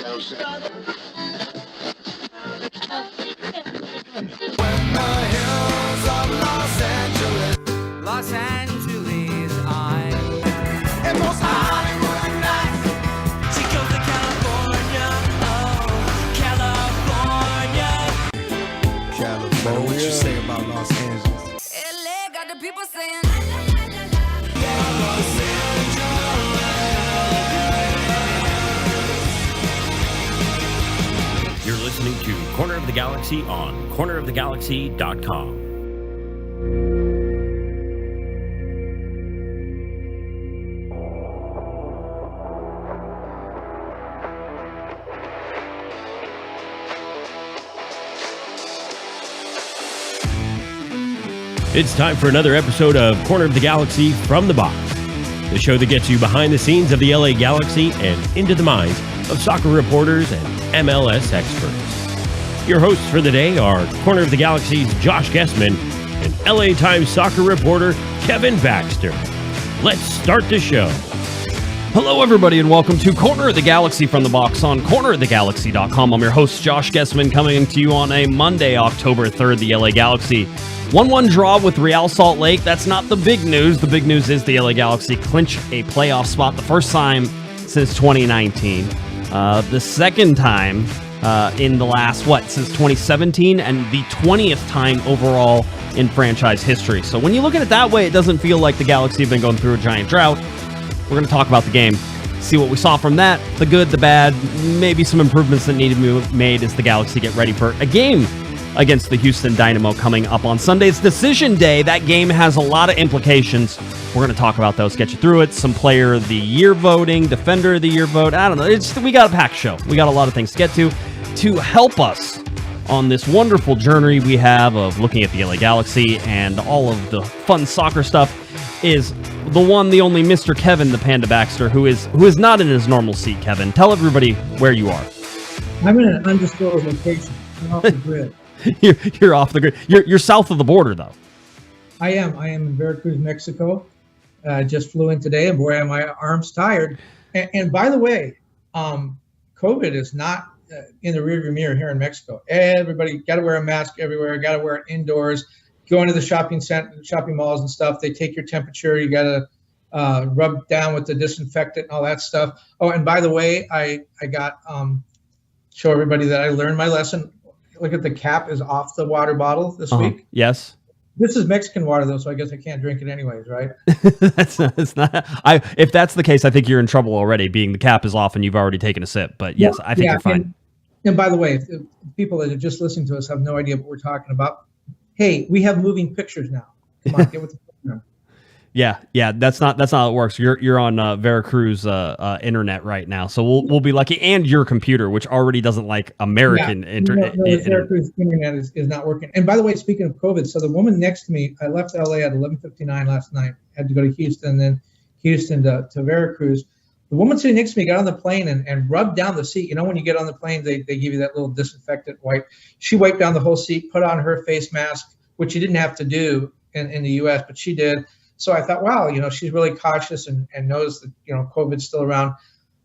Los Angeles, I'm and most Hollywood nights. She goes to California, oh, California. What you say about Los Angeles? LA got the people saying, You're listening to Corner of the Galaxy on cornerofthegalaxy.com. It's time for another episode of Corner of the Galaxy from the Box, the show that gets you behind the scenes of the LA Galaxy and into the minds of soccer reporters and MLS experts. Your hosts for the day are Corner of the Galaxy's Josh Guesman and LA Times soccer reporter Kevin Baxter. Let's start the show. Hello, everybody, and welcome to Corner of the Galaxy from the Box on cornerofthegalaxy.com. I'm your host, Josh Guesman, coming to you on a Monday, October 3rd, the LA Galaxy 1-1 draw with Real Salt Lake. That's not the big news. The big news is the LA Galaxy clinch a playoff spot the first time since 2019. The second time in the last, since 2017, and the 20th time overall in franchise history. So when you look at it that way, it doesn't feel like the Galaxy have been going through a giant drought. We're going to talk about the game, see what we saw from that, the good, the bad, maybe some improvements that need to be made as the Galaxy get ready for a game against the Houston Dynamo coming up on Sunday. It's decision day. That game has a lot of implications. We're going to talk about those, get you through it. Some player of the year voting, defender of the year vote. I don't know. We got a packed show. We got a lot of things to get to. To help us on this wonderful journey we have of looking at the LA Galaxy and all of the fun soccer stuff is the one, the only Mr. Kevin the Panda Baxter, who is not in his normal seat. Kevin, tell everybody where you are. I'm in an undisclosed location. I'm off the grid. You're off the grid. You're south of the border, though. I am in Veracruz, Mexico. Just flew in today, and boy, are my arms tired. And by the way, COVID is not in the rearview mirror here in Mexico. Everybody got to wear a mask everywhere. Got to wear it indoors. Go into the shopping malls and stuff. They take your temperature. You got to rub down with the disinfectant and all that stuff. Oh, and by the way, I got show everybody that I learned my lesson. Look at the cap is off the water bottle this week. Yes. This is Mexican water, though, so I guess I can't drink it anyways, right? It's not. If that's the case, I think you're in trouble already, being the cap is off and you've already taken a sip. But yes, I think you're fine. And by the way, if people that are just listening to us have no idea what we're talking about, hey, we have moving pictures now. Come on, get with the program. Yeah. That's not how it works. You're on Veracruz internet right now, so we'll be lucky. And your computer, which already doesn't like American internet. No, the Veracruz internet is not working. And by the way, speaking of COVID, so the woman next to me, I left LA at 11:59 last night. Had to go to Houston, then Houston to Veracruz. The woman sitting next to me got on the plane and rubbed down the seat. You know, when you get on the plane, they give you that little disinfectant wipe. She wiped down the whole seat, put on her face mask, which you didn't have to do in the U.S., but she did. So I thought, wow, she's really cautious and knows that, COVID's still around.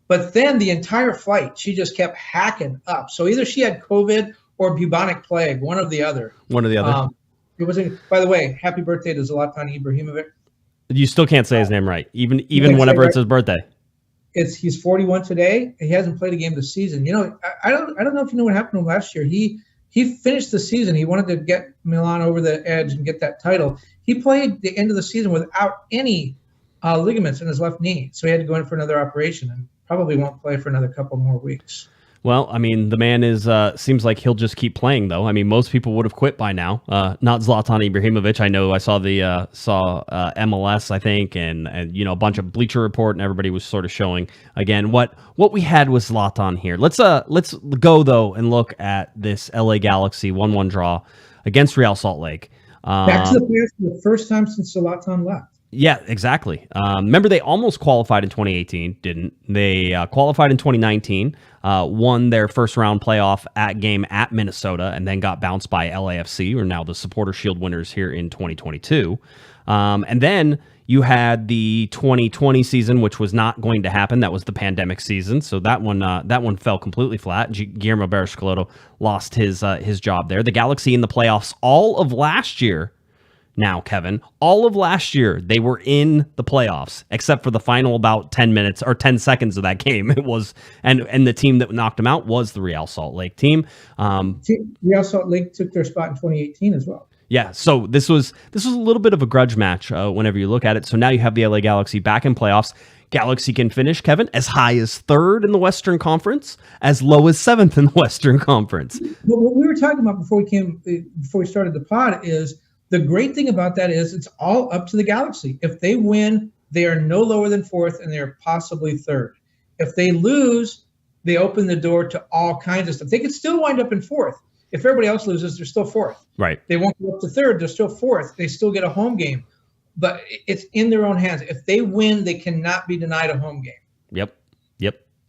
But then the entire flight, she just kept hacking up. So either she had COVID or bubonic plague, one or the other. It was. By the way, happy birthday to Zlatan Ibrahimovic. You still can't say his name right, even whenever it's his birthday. He's 41 today. He hasn't played a game this season. I don't know if you know what happened to him last year. He finished the season. He wanted to get Milan over the edge and get that title. He played the end of the season without any ligaments in his left knee, so he had to go in for another operation and probably won't play for another couple more weeks. Well, I mean, the man seems like he'll just keep playing, though. I mean, most people would have quit by now. Not Zlatan Ibrahimovic. I know I saw MLS, I think, and a bunch of Bleacher Report, and everybody was sort of showing again what we had with Zlatan here. Let's go though and look at this LA Galaxy 1-1 draw against Real Salt Lake. Back to the past for the first time since Zlatan left. Yeah, exactly. Remember, they almost qualified in 2018, didn't. They qualified in 2019, won their first round playoff game at Minnesota, and then got bounced by LAFC, who are now the Supporter Shield winners here in 2022. And then you had the 2020 season, which was not going to happen. That was the pandemic season, so that one fell completely flat. Guillermo Barros-Schelotto lost his job there. The Galaxy in the playoffs all of last year. Now, Kevin, all of last year, they were in the playoffs, except for the final about 10 minutes or 10 seconds of that game. It was, and the team that knocked them out was the Real Salt Lake team. Real Salt Lake took their spot in 2018 as well. Yeah, so this was a little bit of a grudge match whenever you look at it. So now you have the LA Galaxy back in playoffs. Galaxy can finish, Kevin, as high as 3rd in the Western Conference, as low as 7th in the Western Conference. Well, what we were talking about before we started the pod is, the great thing about that is it's all up to the Galaxy. If they win, they are no lower than 4th, and they're possibly 3rd. If they lose, they open the door to all kinds of stuff. They could still wind up in 4th. If everybody else loses, they're still 4th. Right. They won't go up to 3rd. They're still 4th. They still get a home game. But it's in their own hands. If they win, they cannot be denied a home game. Yep.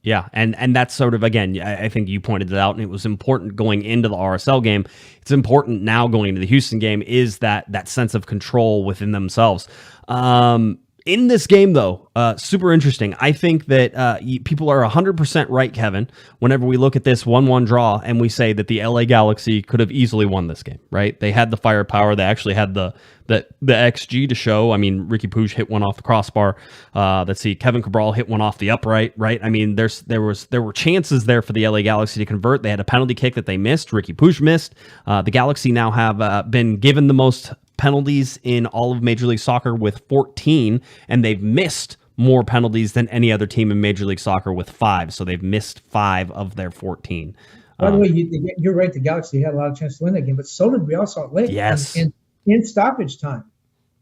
Yeah, and that's sort of, again, I think you pointed it out, and it was important going into the RSL game. It's important now going into the Houston game is that sense of control within themselves. In this game, though, super interesting. I think that people are 100% right, Kevin, whenever we look at this 1-1 draw and we say that the LA Galaxy could have easily won this game, right? They had the firepower. They actually had the XG to show. I mean, Riqui Puig hit one off the crossbar. Let's see, Kevin Cabral hit one off the upright, right? I mean, there were chances there for the LA Galaxy to convert. They had a penalty kick that they missed. Riqui Puig missed. The Galaxy now have been given the most penalties in all of Major League Soccer with 14, and they've missed more penalties than any other team in Major League Soccer with 5. So they've missed 5 of their 14. By the way, you're right. The Galaxy had a lot of chance to win that game, but so did Real Salt Lake. Yes. In stoppage time.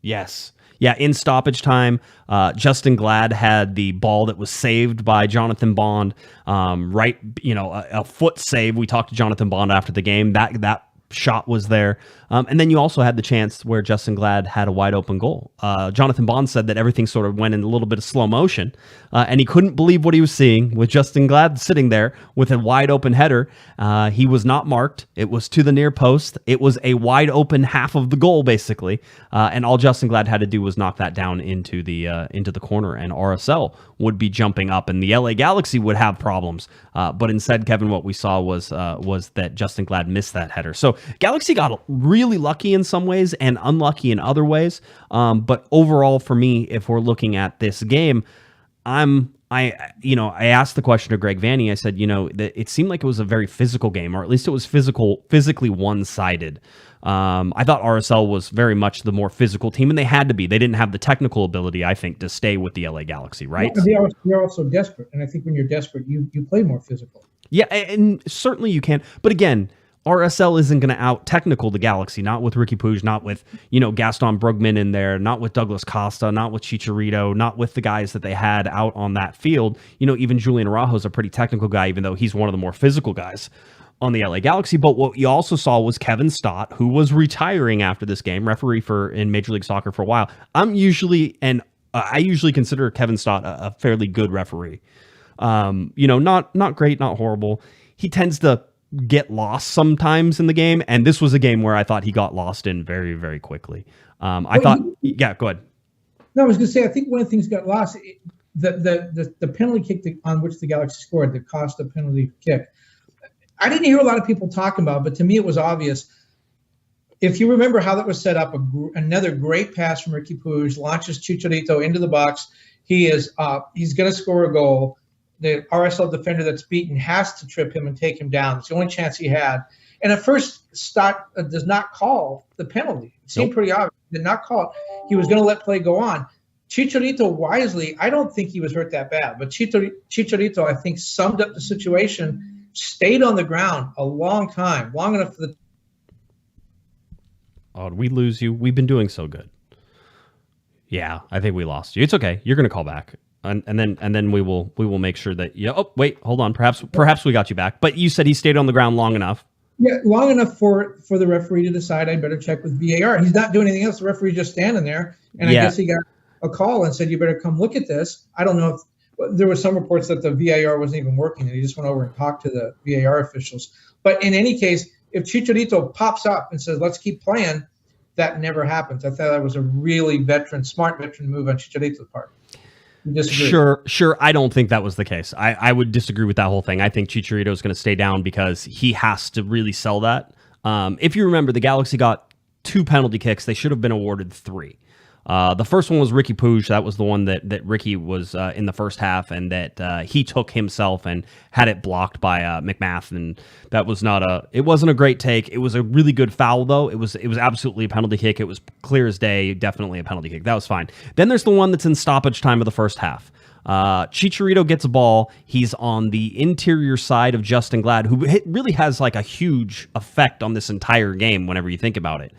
Yes. Yeah, in stoppage time, Justin Glad had the ball that was saved by Jonathan Bond. A foot save. We talked to Jonathan Bond after the game. That shot was there. And then you also had the chance where Justin Glad had a wide open goal. Jonathan Bond said that everything sort of went in a little bit of slow motion, and he couldn't believe what he was seeing with Justin Glad sitting there with a wide open header. He was not marked. It was to the near post. It was a wide open half of the goal, basically. And all Justin Glad had to do was knock that down into the corner, and RSL would be jumping up, and the LA Galaxy would have problems. But instead, Kevin, what we saw was that Justin Glad missed that header. So Galaxy got really lucky in some ways and unlucky in other ways. But overall, for me, if we're looking at this game, I asked the question to Greg Vanney. I said, that it seemed like it was a very physical game, or at least it was physically one-sided. I thought RSL was very much the more physical team, and they had to be. They didn't have the technical ability, I think, to stay with the LA Galaxy, right? They're also desperate, and I think when you're desperate, you play more physical. Yeah, and certainly you can. But again, RSL isn't going to out-technical the Galaxy, not with Riqui Puig, not with, Gaston Brugman in there, not with Douglas Costa, not with Chicharito, not with the guys that they had out on that field. Even Julian Araujo's a pretty technical guy, even though he's one of the more physical guys on the LA Galaxy. But what you also saw was Kevin Stott, who was retiring after this game, referee in Major League Soccer for a while. I usually consider Kevin Stott a fairly good referee. Not great, not horrible. He tends to get lost sometimes in the game, and this was a game where I thought he got lost in very, very quickly. Go ahead. No, I was going to say, I think one of the things got lost, the penalty kick on which the Galaxy scored, the Costa penalty kick. I didn't hear a lot of people talking about it, but to me it was obvious. If you remember how that was set up, another great pass from Riqui Puig launches Chicharito into the box. He's going to score a goal. The RSL defender that's beaten has to trip him and take him down. It's the only chance he had. And at first, Stott does not call the penalty. It seemed pretty obvious. He did not call it. He was going to let play go on. Chicharito wisely, I don't think he was hurt that bad, but Chicharito, I think, summed up the situation, stayed on the ground a long time, long enough for the... Oh, did we lose you? We've been doing so good. Yeah, I think we lost you. It's okay. You're going to call back. And then we will make sure that oh wait, hold on, perhaps we got you back. But you said he stayed on the ground long enough. Yeah, long enough for the referee to decide I better check with VAR. He's not doing anything else. The referee's just standing there, and I guess he got a call and said, you better come look at this. I don't know if there were some reports that the VAR wasn't even working, and he just went over and talked to the VAR officials. But in any case, if Chicharito pops up and says, let's keep playing, that never happens. I thought that was a really smart veteran move on Chicharito's part. Sure. I don't think that was the case. I would disagree with that whole thing. I think Chicharito is going to stay down because he has to really sell that. If you remember, the Galaxy got 2 penalty kicks. They should have been awarded 3. The first one was Riqui Puig. That was the one that Riqui was in the first half, and that he took himself and had it blocked by McMath, and that was it wasn't a great take. It was a really good foul, though. It was absolutely a penalty kick. It was clear as day, definitely a penalty kick. That was fine. Then there's the one that's in stoppage time of the first half. Chicharito gets a ball. He's on the interior side of Justin Glad, who really has like a huge effect on this entire game whenever you think about it.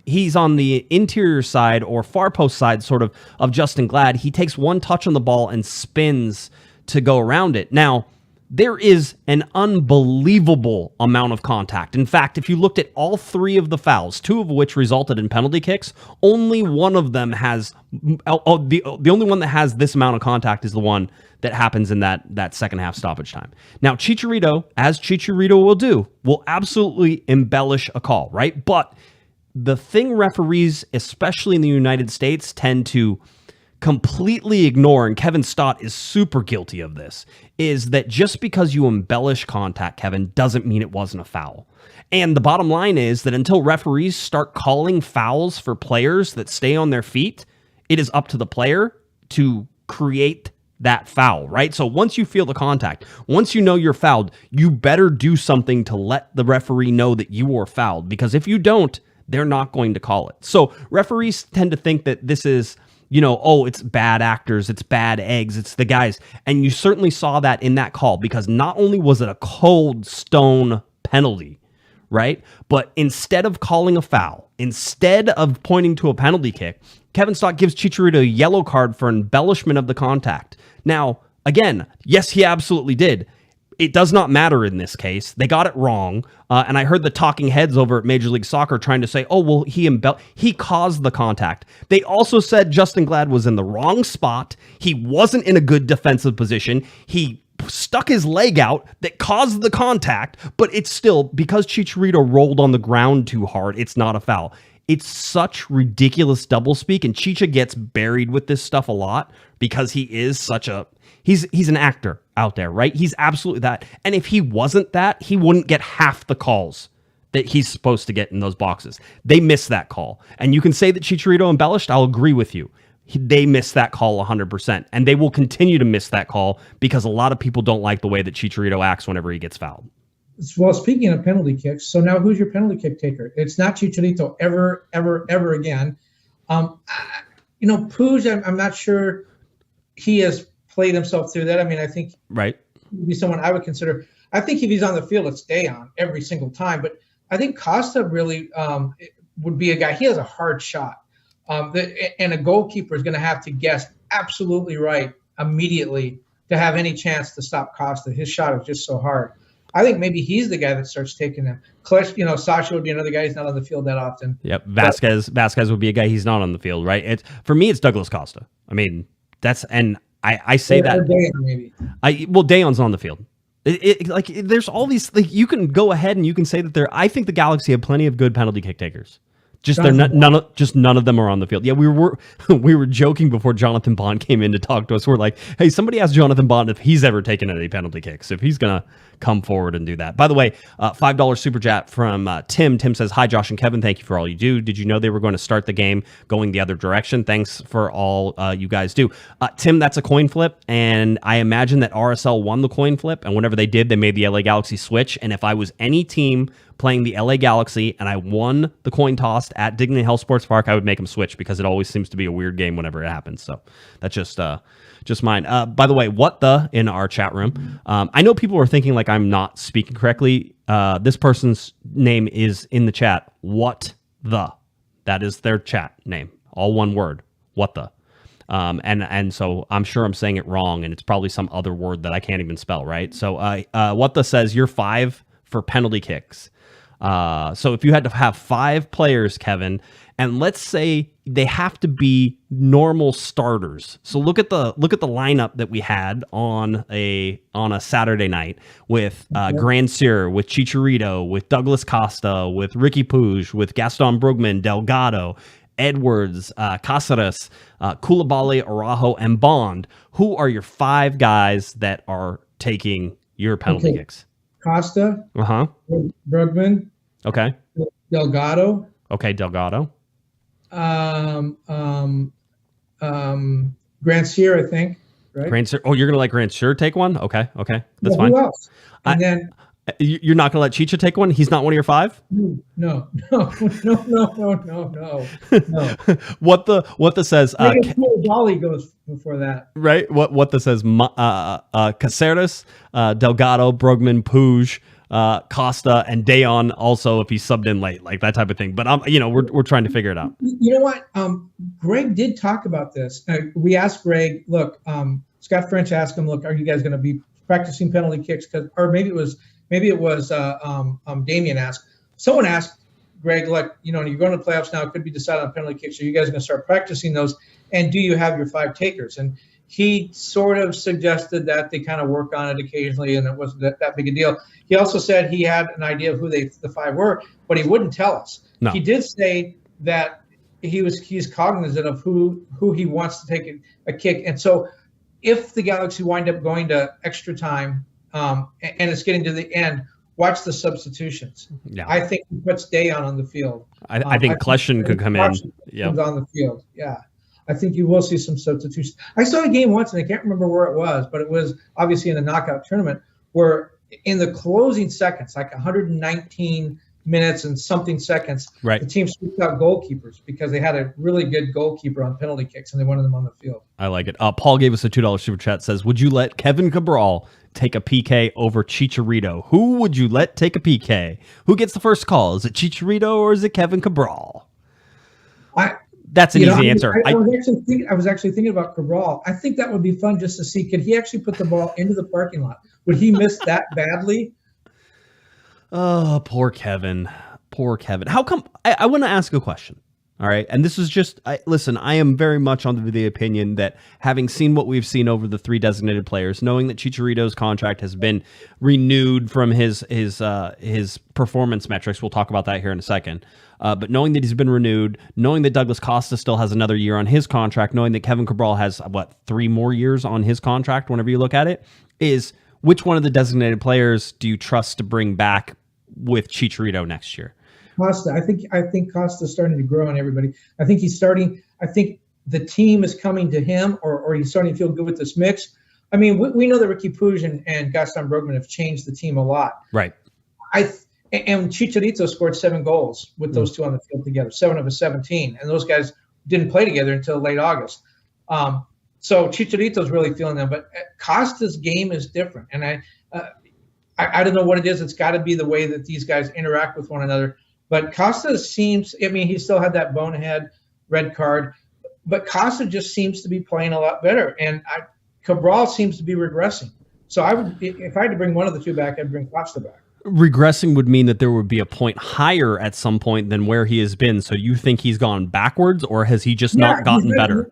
He's on the interior side or far post side sort of Justin Glad. He takes one touch on the ball and spins to go around it. Now, there is an unbelievable amount of contact. In fact, if you looked at all 3 of the fouls, 2 of which resulted in penalty kicks, only one of them has the only one that has this amount of contact is the one that happens in that second half stoppage time. Now, Chicharito, as Chicharito will do, will absolutely embellish a call, right? But the thing referees, especially in the United States, tend to completely ignore, and Kevin Stott is super guilty of this, is that just because you embellish contact, Kevin, doesn't mean it wasn't a foul. And the bottom line is that until referees start calling fouls for players that stay on their feet, it is up to the player to create that foul, right? So once you feel the contact, once you know you're fouled, you better do something to let the referee know that you are fouled, because if you don't, they're not going to call it. So referees tend to think that this is, it's bad actors, it's bad eggs, it's the guys. And you certainly saw that in that call, because not only was it a cold stone penalty, right? But instead of calling a foul, instead of pointing to a penalty kick, Kevin Stott gives Chicharito a yellow card for embellishment of the contact. Now, again, yes, he absolutely did. It does not matter in this case. They got it wrong. And I heard the talking heads over at Major League Soccer trying to say, oh, well, he caused the contact. They also said Justin Glad was in the wrong spot. He wasn't in a good defensive position. He stuck his leg out that caused the contact, but it's still, because Chicharito rolled on the ground too hard, it's not a foul. It's such ridiculous doublespeak, and Chicha gets buried with this stuff a lot because he is such a... He's an actor out there, right? He's absolutely that. And if he wasn't that, he wouldn't get half the calls that he's supposed to get in those boxes. They missed that call. And you can say that Chicharito embellished. I'll agree with you. They missed that call 100%. And they will continue to miss that call because a lot of people don't like the way that Chicharito acts whenever he gets fouled. Well, speaking of penalty kicks, so now who's your penalty kick taker? It's not Chicharito ever again. Puig, I'm not sure he has played himself through that. I mean, I think right. He'd be someone I would consider. I think if he's on the field, it's day on every single time. But I think Costa really would be a guy. He has a hard shot. And a goalkeeper is going to have to guess absolutely right immediately to have any chance to stop Costa. His shot is just so hard. I think maybe he's the guy that starts taking them. Clinch, Sasha would be another guy. He's not on the field that often. Yep. Vasquez would be a guy. He's not on the field, right? For me, it's Douglas Costa. I mean, I say that. Dayon, maybe. Dayon's on the field. There's all these. You can go ahead and you can say that I think the Galaxy have plenty of good penalty kick takers. None of them are on the field. Yeah, we were joking before Jonathan Bond came in to talk to us. We're like, hey, somebody asked Jonathan Bond if he's ever taken any penalty kicks, if he's gonna come forward and do that. By the way, $5 super chat from Tim. Tim says, hi, Josh and Kevin. Thank you for all you do. Did you know they were going to start the game going the other direction? Thanks for all you guys do. Tim, that's a coin flip, and I imagine that RSL won the coin flip, and whenever they did, they made the LA Galaxy switch. And if I was any team playing the LA Galaxy and I won the coin toss at Dignity Health Sports Park, I would make them switch because it always seems to be a weird game whenever it happens. So that's just mine. By the way, what the in our chat room? I know people are thinking like I'm not speaking correctly. This person's name is in the chat. What the? That is their chat name. All one word. What the? And so I'm sure I'm saying it wrong, and it's probably some other word that I can't even spell, right? So what the says, you're 5 for penalty kicks. So if you had to have 5 players, Kevin, and let's say they have to be normal starters. So look at the lineup that we had on a Saturday night with Grandsir, with Chicharito, with Douglas Costa, with Riqui Puig, with Gaston Brugman, Delgado, Edwards, Cáceres, Koulibaly, Araujo, and Bond. Who are your 5 guys that are taking your penalty kicks? Costa. Uh-huh. Brugman. Okay. Delgado. Okay, Delgado. Grandsir, I think. Right. Grandsir. Oh, you're gonna let Grandsir take one? Okay. That's fine. Who else? And then you're not gonna let Chicha take one? He's not one of your 5? No. What the says? Volley goes before that. Right. What the says? Cáceres, Delgado, Brugman, Puig, Costa, and Dayon. Also, if he's subbed in late, like that type of thing. But we're trying to figure it out. You know what? Greg did talk about this. We asked Greg. Look, Scott French asked him, "Look, are you guys going to be practicing penalty kicks?" Or maybe it was Damian asked. Someone asked Greg, "Look, you're going to the playoffs now. It could be decided on penalty kicks. Are you guys going to start practicing those? And do you have your 5 takers?" And he sort of suggested that they kind of work on it occasionally, and it wasn't that big a deal. He also said he had an idea of who the 5 were, but he wouldn't tell us. No. He did say that he's cognizant of who he wants to take a kick. And so if the Galaxy wind up going to extra time and it's getting to the end, watch the substitutions. Yeah. I think he puts Dayon on the field. I think Kleshin could come in. Yeah, on the field. Yeah. I think you will see some substitutions. I saw a game once, and I can't remember where it was, but it was obviously in a knockout tournament where in the closing seconds, like 119 minutes and something seconds, right, the team switched out goalkeepers because they had a really good goalkeeper on penalty kicks, and they wanted them on the field. I like it. Paul gave us a $2 super chat, says, would you let Kevin Cabral take a PK over Chicharito? Who would you let take a PK? Who gets the first call? Is it Chicharito or is it Kevin Cabral? That's an easy answer. I was actually thinking about Cabral. I think that would be fun just to see. Could he actually put the ball into the parking lot? Would he miss that badly? Oh, poor Kevin. Poor Kevin. How come? I want to ask a question. All right. And this is just, listen, I am very much on the opinion that having seen what we've seen over the 3 designated players, knowing that Chicharito's contract has been renewed from his performance metrics, we'll talk about that here in a second. But knowing that he's been renewed, knowing that Douglas Costa still has another year on his contract, knowing that Kevin Cabral has, 3 more years on his contract, whenever you look at it, is which one of the designated players do you trust to bring back with Chicharito next year? Costa. I think Costa's starting to grow on everybody. I think he's starting. I think the team is coming to him, or he's starting to feel good with this mix. I mean, we know that Riqui Puig and Gaston Brugman have changed the team a lot. Right. And Chicharito scored 7 goals with those 2 on the field together, 7 of his 17, and those guys didn't play together until late August. So Chicharito's really feeling them, but Costa's game is different, and I don't know what it is. It's got to be the way that these guys interact with one another. But Costa seems, he still had that bonehead red card, but Costa just seems to be playing a lot better. And Cabral seems to be regressing. So if I had to bring one of the 2 back, I'd bring Costa back. Regressing would mean that there would be a point higher at some point than where he has been. So you think he's gone backwards, or has he just not gotten better?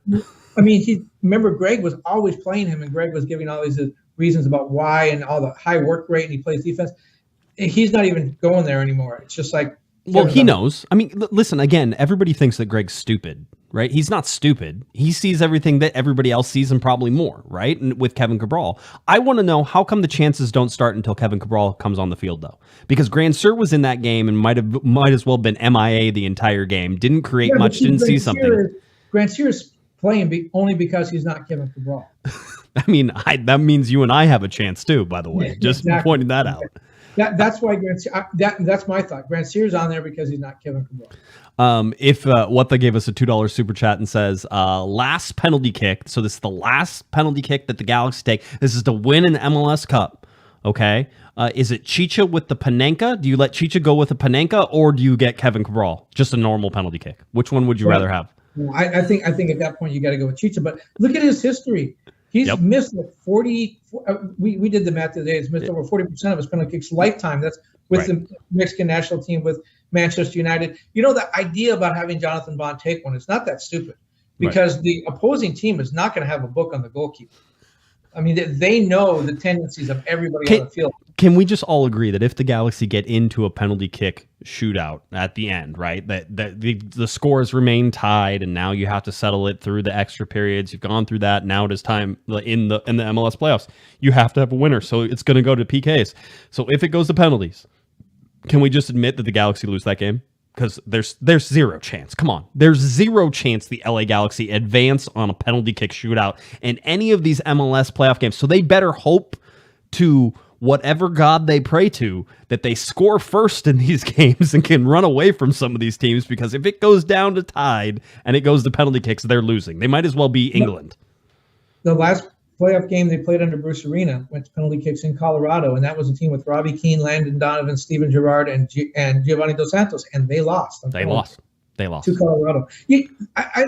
Remember Greg was always playing him, and Greg was giving all these reasons about why and all the high work rate, and he plays defense. He's not even going there anymore. It's just like, well, he knows. Listen, again, everybody thinks that Greg's stupid, right? He's not stupid. He sees everything that everybody else sees and probably more, right? And with Kevin Cabral, I want to know how come the chances don't start until Kevin Cabral comes on the field, though? Because Grandsir was in that game and might as well been MIA the entire game. Didn't create much, didn't see something. Grandsir is playing only because he's not Kevin Cabral. That means you and I have a chance too, by the way. Just pointing that out. That's why that's my thought. Grandsir's on there because he's not Kevin Cabral. If what they gave us a $2 super chat and says last penalty kick. So this is the last penalty kick that the Galaxy take. This is to win an MLS Cup. Okay. Is it Chicha with the Panenka? Do you let Chicha go with the Panenka, or do you get Kevin Cabral? Just a normal penalty kick. Which one would you rather have? I think at that point you got to go with Chicha. But look at his history. He's missed 40. We did the math today. He's missed over 40% of his penalty kicks lifetime. That's with the Mexican national team, with Manchester United. You know, the idea about having Jonathan Bond take one, it's not that stupid, because the opposing team is not going to have a book on the goalkeeper. I mean, they know the tendencies of everybody on the field. Can we just all agree that if the Galaxy get into a penalty kick shootout at the end, right, that the scores remain tied, and now you have to settle it through the extra periods? You've gone through that. Now it is time in the MLS playoffs. You have to have a winner, so it's going to go to PKs. So if it goes to penalties, can we just admit that the Galaxy lose that game? Because there's zero chance. Come on. There's zero chance the LA Galaxy advance on a penalty kick shootout in any of these MLS playoff games. So they better hope to whatever God they pray to that they score first in these games and can run away from some of these teams, because if it goes down to tied and it goes to penalty kicks, they're losing. They might as well be England. The last playoff game they played under Bruce Arena went to penalty kicks in Colorado, and that was a team with Robbie Keane, Landon Donovan, Steven Gerrard, and Giovanni Dos Santos, and they lost. They lost to Colorado.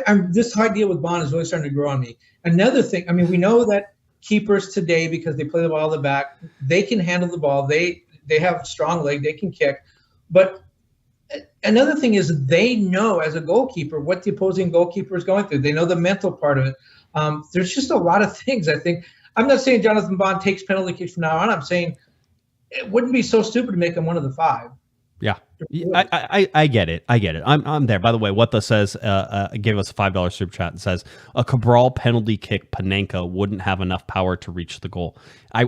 I'm this idea with Bond is really starting to grow on me. Another thing, I mean, we know that keepers today, because they play the ball in the back, they can handle the ball. They have a strong leg. They can kick. But another thing is they know as a goalkeeper what the opposing goalkeeper is going through. They know the mental part of it. There's just a lot of things, I think. I'm not saying Jonathan Bond takes penalty kicks from now on. I'm saying it wouldn't be so stupid to make him one of the 5. Yeah, I get it. I'm there. By the way, What the says gave us a $5 super chat and says a Cabral penalty kick Panenka wouldn't have enough power to reach the goal. I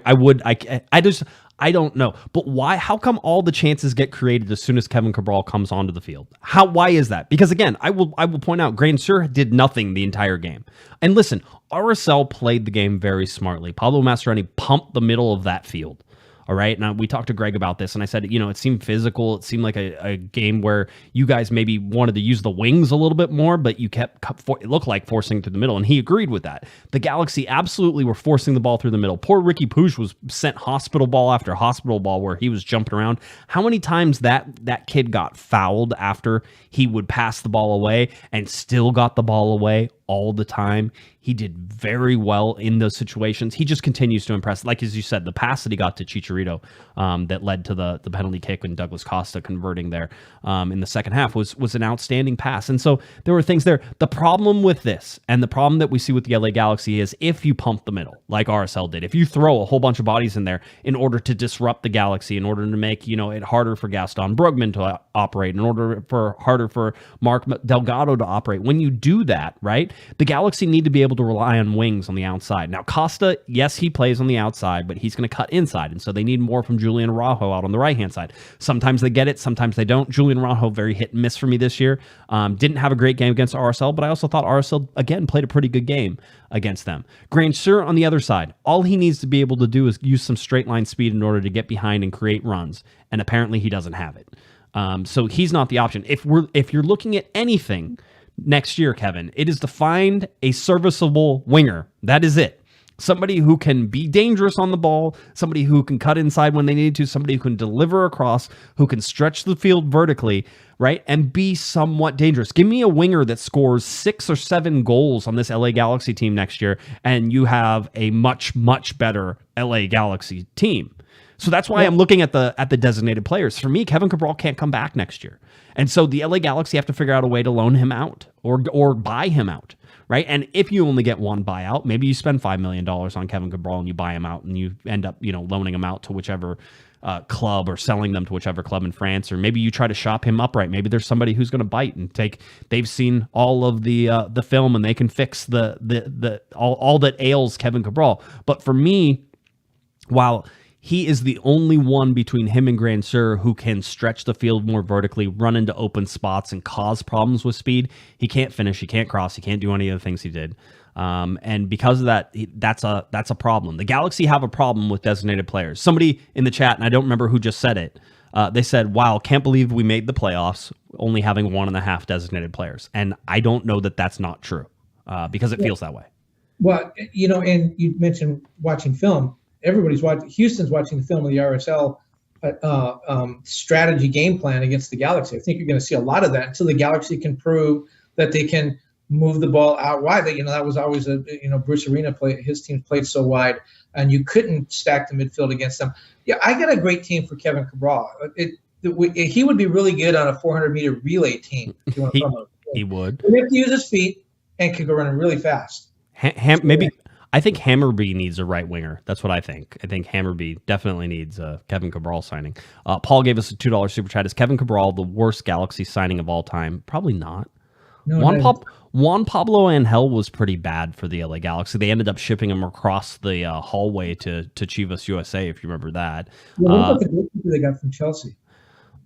don't know. But why? How come all the chances get created as soon as Kevin Cabral comes onto the field? Why is that? Because again, I will point out Grandsir did nothing the entire game. And listen, RSL played the game very smartly. Pablo Mastroeni pumped the middle of that field. All right. Now, we talked to Greg about this, and I said, it seemed physical. It seemed like a game where you guys maybe wanted to use the wings a little bit more, but you it looked like forcing through the middle, and he agreed with that. The Galaxy absolutely were forcing the ball through the middle. Poor Riqui Puig was sent hospital ball after hospital ball where he was jumping around. How many times that kid got fouled after he would pass the ball away and still got the ball away all the time? He did very well in those situations. He just continues to impress. Like, as you said, the pass that he got to Chicharito that led to the penalty kick and Douglas Costa converting there in the second half was an outstanding pass. And so there were things there. The problem with this, and the problem that we see with the LA Galaxy, is if you pump the middle, like RSL did, if you throw a whole bunch of bodies in there in order to disrupt the Galaxy, in order to make it harder for Gaston Brugman to operate, in order for harder for Mark Delgado to operate, when you do that, right, the Galaxy need to be able to rely on wings on the outside. Now, Costa, yes, he plays on the outside, but he's going to cut inside, and so they need more from Julian Araujo out on the right-hand side. Sometimes they get it, sometimes they don't. Julian Araujo, very hit and miss for me this year. Didn't have a great game against RSL, but I also thought RSL, again, played a pretty good game against them. Grandsir on the other side, all he needs to be able to do is use some straight-line speed in order to get behind and create runs, and apparently he doesn't have it. So he's not the option. If you're looking at anything next year, Kevin, it is to find a serviceable winger. That is it. Somebody who can be dangerous on the ball, somebody who can cut inside when they need to, somebody who can deliver across, who can stretch the field vertically, right, and be somewhat dangerous. Give me a winger that scores 6 or 7 goals on this LA Galaxy team next year, and you have a much, much better LA Galaxy team. So that's why I'm looking at the designated players. For me, Kevin Cabral can't come back next year. And so the LA Galaxy have to figure out a way to loan him out or buy him out, right? And if you only get one buyout, maybe you spend $5 million on Kevin Cabral and you buy him out and you end up, loaning him out to whichever club or selling them to whichever club in France, or maybe you try to shop him upright. Maybe there's somebody who's going to bite and they've seen all of the film and they can fix all that ails Kevin Cabral. But for me, while he is the only one between him and Grandsir who can stretch the field more vertically, run into open spots, and cause problems with speed, he can't finish, he can't cross, he can't do any of the things he did. And because of that, that's a problem. The Galaxy have a problem with designated players. Somebody in the chat, and I don't remember who just said it, they said, wow, can't believe we made the playoffs only having 1.5 designated players. And I don't know that that's not true because it feels that way. Well, and you mentioned watching film. Everybody's watching. Houston's watching the film of the RSL strategy game plan against the Galaxy. I think you're going to see a lot of that until the Galaxy can prove that they can move the ball out wide. That was always Bruce Arena his team played so wide, and you couldn't stack the midfield against them. Yeah, I got a great team for Kevin Cabral. He would be really good on a 400-meter relay team. If you want to he would. He have to use his feet and could go running really fast. Maybe I think Hammarby needs a right winger. That's what I think. I think Hammarby definitely needs a Kevin Cabral signing. Paul gave us a $2 super chat. Is Kevin Cabral the worst Galaxy signing of all time? Probably not. No, Juan Pablo Angel was pretty bad for the LA Galaxy. They ended up shipping him across the hallway to Chivas USA, if you remember that. What about the goalkeeper they got from Chelsea?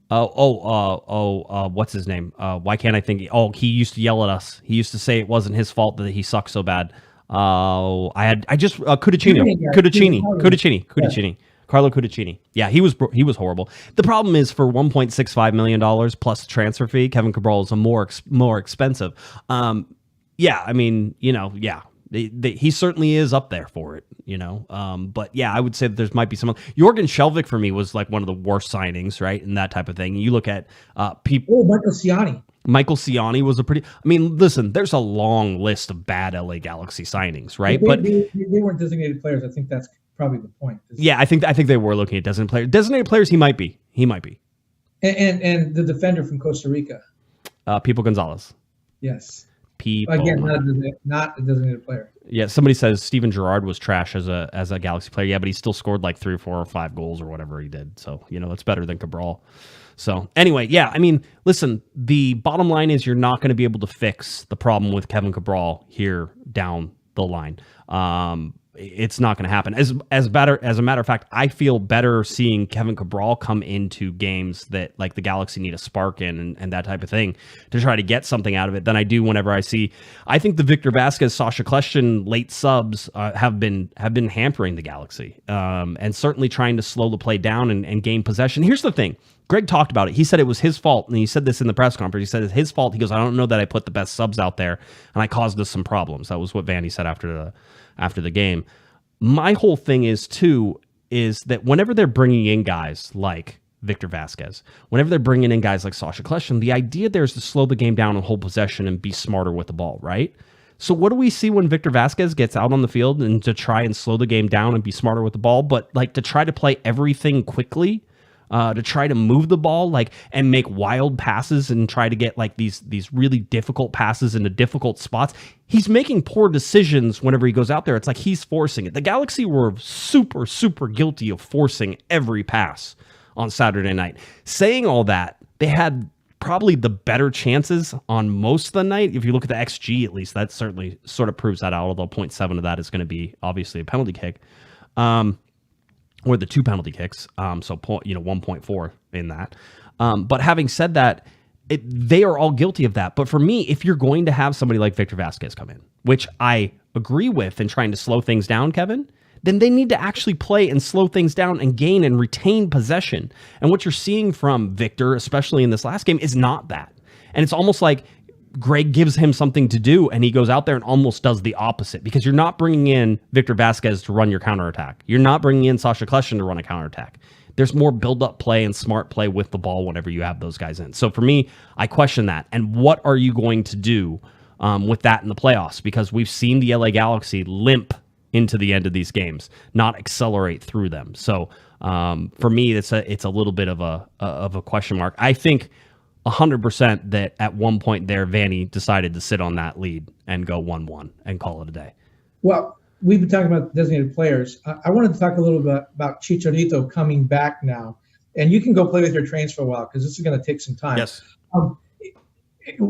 What's his name? Why can't I think? Oh, he used to yell at us. He used to say it wasn't his fault that he sucked so bad. Cudicini. Carlo Cudicini. Yeah, he was horrible. The problem is for $1.65 million plus transfer fee, Kevin Cabral is a more expensive. He certainly is up there for it, But yeah, I would say that there might be some. Jorgen Skjelvik for me was like one of the worst signings, right? And that type of thing. You look at people. Oh, Michael Ciani was a pretty. I mean, listen, there's a long list of bad LA Galaxy signings, right? They weren't designated players. I think that's probably the point. Yeah, I think they were looking at designated players. Designated players, he might be. And the defender from Costa Rica. Pipo Gonzalez. Yes. Again, not a designated player. Yeah, somebody says Steven Gerrard was trash as a Galaxy player. Yeah, but he still scored like 3 or 4 or 5 goals or whatever he did. So, that's better than Cabral. So, anyway, yeah, I mean, listen, the bottom line is you're not going to be able to fix the problem with Kevin Cabral here down the line. It's not going to happen. As a matter of fact, I feel better seeing Kevin Cabral come into games that like the Galaxy need a spark in and that type of thing to try to get something out of it than I do whenever I think the Victor Vasquez, Sasha Kljestan late subs have been hampering the Galaxy and certainly trying to slow the play down and gain possession. Here's the thing. Greg talked about it. He said it was his fault, and he said this in the press conference. He said it's his fault. He goes, I don't know that I put the best subs out there, and I caused us some problems. That was what Vanny said after the game. My whole thing is that whenever they're bringing in guys like Victor Vasquez, whenever they're bringing in guys like Sasha Kljestan, the idea there is to slow the game down and hold possession and be smarter with the ball, right? So what do we see when Victor Vasquez gets out on the field and to try and slow the game down and be smarter with the ball, but like to try to play everything quickly? To try to move the ball and make wild passes and try to get like these really difficult passes into difficult spots. He's making poor decisions whenever he goes out there. It's like he's forcing it. The Galaxy were super, super guilty of forcing every pass on Saturday night. Saying all that, they had probably the better chances on most of the night. If you look at the XG, at least, that certainly sort of proves that out, although 0.7 of that is going to be obviously a penalty kick. Or the 2 penalty kicks, so 1.4 in that. But having said that, they are all guilty of that. But for me, if you're going to have somebody like Victor Vasquez come in, which I agree with in trying to slow things down, Kevin, then they need to actually play and slow things down and gain and retain possession. And what you're seeing from Victor, especially in this last game, is not that. And it's almost like Greg gives him something to do, and he goes out there and almost does the opposite because you're not bringing in Victor Vasquez to run your counterattack. You're not bringing in Sasha Kljestan to run a counterattack. There's more build-up play and smart play with the ball whenever you have those guys in. So for me, I question that. And what are you going to do with that in the playoffs? Because we've seen the LA Galaxy limp into the end of these games, not accelerate through them. So for me, it's a little bit of a question mark. I think 100% that at one point there, Vanny decided to sit on that lead and go 1-1 and call it a day. Well, we've been talking about designated players. I wanted to talk a little bit about Chicharito coming back now. And you can go play with your trains for a while because this is going to take some time. Yes.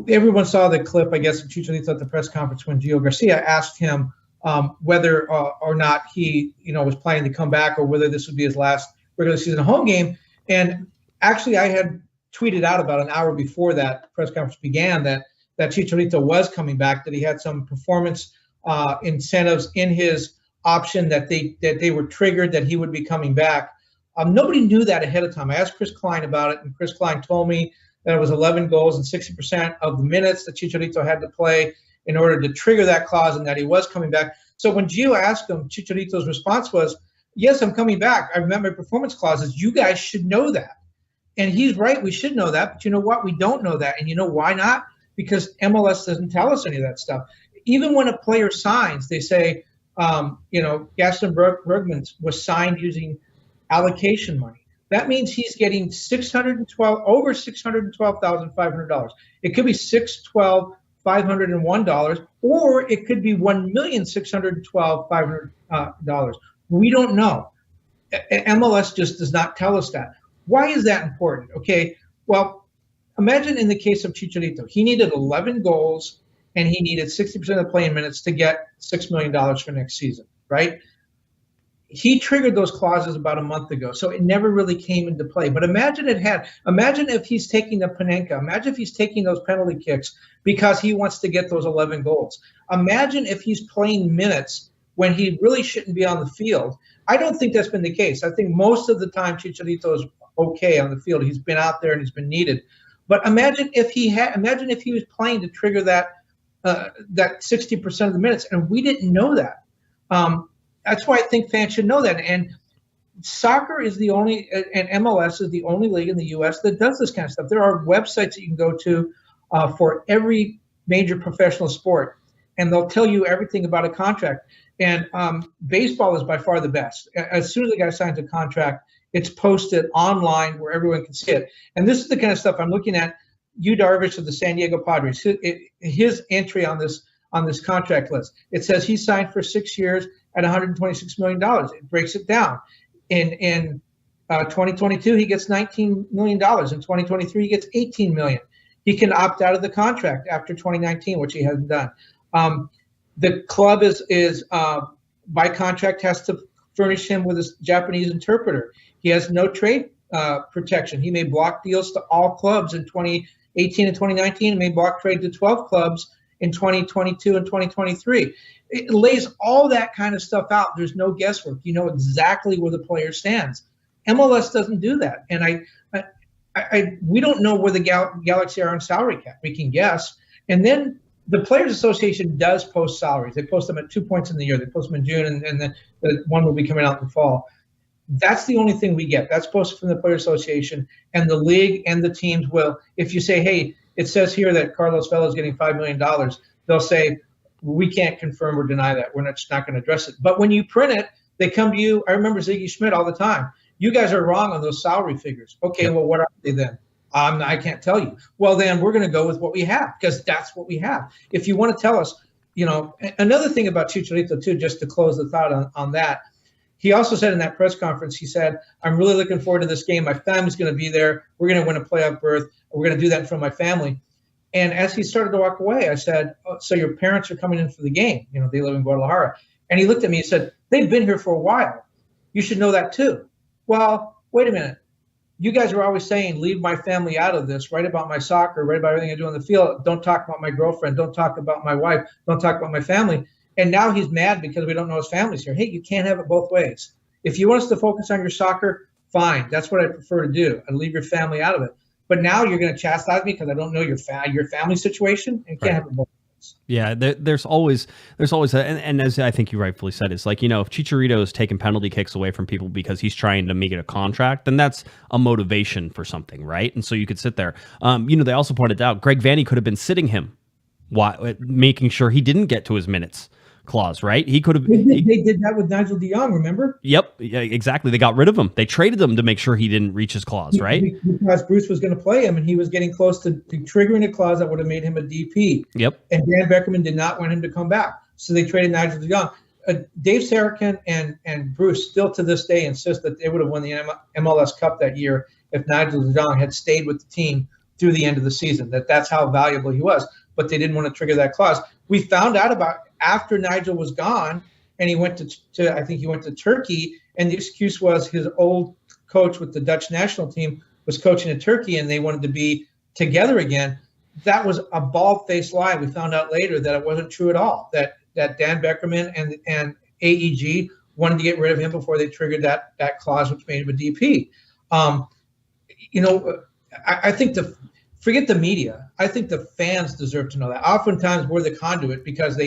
Everyone saw the clip, I guess, of Chicharito at the press conference when Gio Garcia asked him whether or not he was planning to come back or whether this would be his last regular season home game. And actually, I had tweeted out about an hour before that press conference began that Chicharito was coming back, that he had some performance incentives in his option, that they were triggered, that he would be coming back. Nobody knew that ahead of time. I asked Chris Klein about it, and Chris Klein told me that it was 11 goals and 60% of the minutes that Chicharito had to play in order to trigger that clause, and that he was coming back. So when Gio asked him, Chicharito's response was, yes, I'm coming back. I remember my performance clauses. You guys should know that. And he's right. We should know that. But you know what? We don't know that. And you know why not? because MLS doesn't tell us any of that stuff. Even when a player signs, they say, Gaston Bergman was signed using allocation money. That means he's getting over $612,500. It could be $612,501, or it could be $1,612,500. We don't know. MLS just does not tell us that. Why is that important? Okay, well, imagine in the case of Chicharito, he needed 11 goals and he needed 60% of the playing minutes to get $6 million for next season, right? He triggered those clauses about a month ago, so it never really came into play. But imagine if he's taking the Panenka, imagine if he's taking those penalty kicks because he wants to get those 11 goals. Imagine if he's playing minutes when he really shouldn't be on the field. I don't think that's been the case. I think most of the time Chicharito is okay on the field. He's been out there and he's been needed. But imagine if he was playing to trigger that 60% of the minutes, and we didn't know that. That's why I think fans should know that. And soccer is the only, and MLS is the only league in the U.S. that does this kind of stuff. There are websites that you can go to for every major professional sport, and they'll tell you everything about a contract. And baseball is by far the best. As soon as a guy signs a contract, it's posted online where everyone can see it. And this is the kind of stuff I'm looking at. Yu Darvish of the San Diego Padres, his entry on this contract list. It says he signed for 6 years at $126 million. It breaks it down. In 2022, he gets $19 million. In 2023, he gets $18 million. He can opt out of the contract after 2019, which he hasn't done. The club is by contract has to furnish him with a Japanese interpreter. He has no trade protection. He may block deals to all clubs in 2018 and 2019, and may block trade to 12 clubs in 2022 and 2023. It lays all that kind of stuff out. There's no guesswork. You know exactly where the player stands. MLS doesn't do that. And we don't know where the Galaxy are on salary cap. We can guess. And then the Players Association does post salaries. They post them at 2 points in the year. They post them in June, and then the one will be coming out in the fall. That's the only thing we get. That's posted from the Players Association, and the league and the teams will. If you say, hey, it says here that Carlos Vela is getting $5 million, they'll say, we can't confirm or deny that. We're just not going to address it. But when you print it, they come to you. I remember Ziggy Schmidt all the time. You guys are wrong on those salary figures. Okay, well, what are they then? I can't tell you. Well, then we're going to go with what we have, because that's what we have. If you want to tell us, another thing about Chicharito too, just to close the thought on that, he also said in that press conference, he said, I'm really looking forward to this game. My family's going to be there. We're going to win a playoff berth. We're going to do that in front of my family. And as he started to walk away, I said, so your parents are coming in for the game. They live in Guadalajara. And he looked at me and said, they've been here for a while. You should know that too. Well, wait a minute. You guys are always saying, leave my family out of this. Write about my soccer. Write about everything I do on the field. Don't talk about my girlfriend. Don't talk about my wife. Don't talk about my family. And now he's mad because we don't know his family's here. Hey, you can't have it both ways. If you want us to focus on your soccer, fine. That's what I prefer to do. And leave your family out of it. But now you're going to chastise me because I don't know your family situation, and can't have it both ways. Yeah, there's always and as I think you rightfully said, it's like, if Chicharito is taking penalty kicks away from people because he's trying to make it a contract, then that's a motivation for something, right? And so you could sit there. They also pointed out Greg Vanney could have been sitting him, making sure he didn't get to his minutes clause, right? He could have. They did that with Nigel de Jong, remember? Yep, exactly. They got rid of him. They traded him to make sure he didn't reach his clause, right? Because Bruce was going to play him, and he was getting close to triggering a clause that would have made him a DP. Yep. And Dan Beckerman did not want him to come back, so they traded Nigel de Jong. Dave Sarakin and Bruce still to this day insist that they would have won the MLS Cup that year if Nigel de Jong had stayed with the team through the end of the season. That's how valuable he was. But they didn't want to trigger that clause. We found out about after Nigel was gone, and he went to I think he went to Turkey, and the excuse was his old coach with the Dutch national team was coaching in Turkey, and they wanted to be together again. That was a bald-faced lie. We found out later that it wasn't true at all. That Dan Beckerman and AEG wanted to get rid of him before they triggered that clause, which made him a DP. I think forget the media. I think the fans deserve to know that. Oftentimes we're the conduit because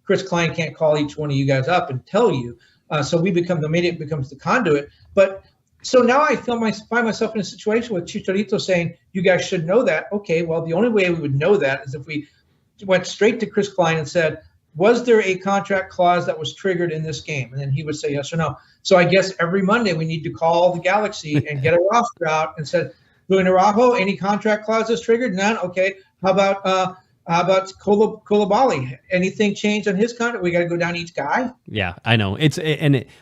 Chris Klein can't call each one of you guys up and tell you. So the media becomes the conduit. But So now I find myself in a situation with Chicharito saying, you guys should know that. Okay, well, the only way we would know that is if we went straight to Chris Klein and said, was there a contract clause that was triggered in this game? And then he would say yes or no. So I guess every Monday we need to call the Galaxy and get a roster out and said, Luis Araujo, any contract clauses triggered? None. Okay. How about Koulibaly? Anything changed on his contract? We got to go down each guy. Yeah, I know.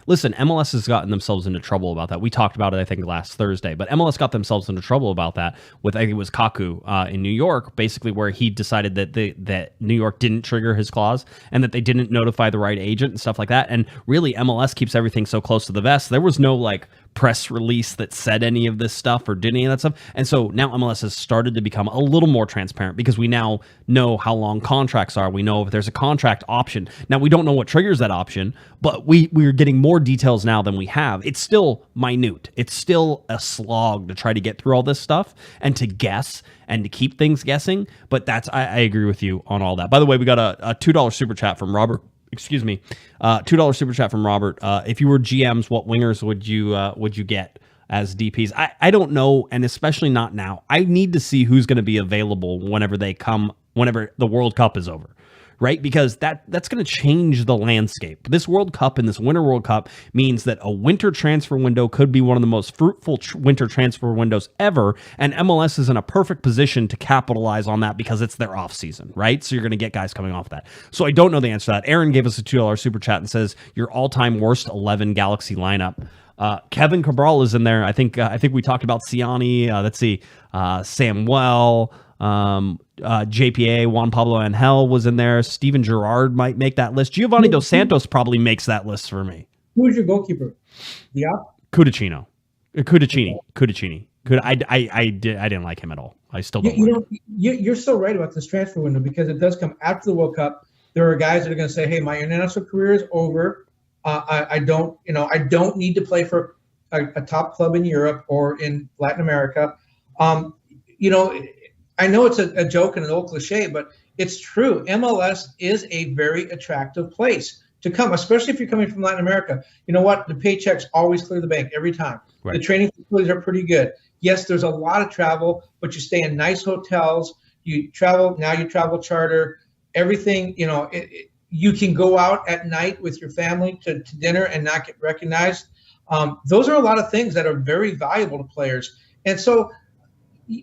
Listen, MLS has gotten themselves into trouble about that. We talked about it, I think, last Thursday, but MLS got themselves into trouble about that with, I think it was Kaku in New York, basically where he decided that New York didn't trigger his clause and that they didn't notify the right agent and stuff like that. And really, MLS keeps everything so close to the vest. There was no press release that said any of this stuff or did any of that stuff. And so now MLS has started to become a little more transparent because we now know how long contracts are. We know if there's a contract option. Now, we don't know what triggers that option, but we're getting more details now than we have. It's still minute. It's still a slog to try to get through all this stuff and to guess and to keep things guessing. But I agree with you on all that. By the way, we got a $2 super chat from Robert. Excuse me, $2 super chat from Robert. If you were GMs, what wingers would you get as DPs? I don't know, and especially not now. I need to see who's going to be available whenever the World Cup is over, right? Because that's going to change the landscape. This World Cup and this Winter World Cup means that a winter transfer window could be one of the most fruitful winter transfer windows ever, and MLS is in a perfect position to capitalize on that because it's their off season, right? So you're going to get guys coming off that. So I don't know the answer to that. Aaron gave us a $2 super chat and says your all-time worst 11 Galaxy lineup. Kevin Cabral is in there. I think we talked about Ciani. Let's see, Samuel. JPA, Juan Pablo Angel was in there. Steven Gerrard might make that list. Giovanni Dos Santos probably makes that list for me. Who's your goalkeeper? Yeah. Cudicini. I didn't like him at all. I still don't. You're so right about this transfer window because it does come after the World Cup. There are guys that are going to say, "Hey, my international career is over. I don't need to play for a top club in Europe or in Latin America." I know it's a joke and an old cliche, but it's true. MLS is a very attractive place to come, especially if you're coming from Latin America. You know what? The paychecks always clear the bank every time. Right. The training facilities are pretty good. Yes, there's a lot of travel, but you stay in nice hotels. You travel charter. Everything, you can go out at night with your family to dinner and not get recognized. Those are a lot of things that are very valuable to players. And so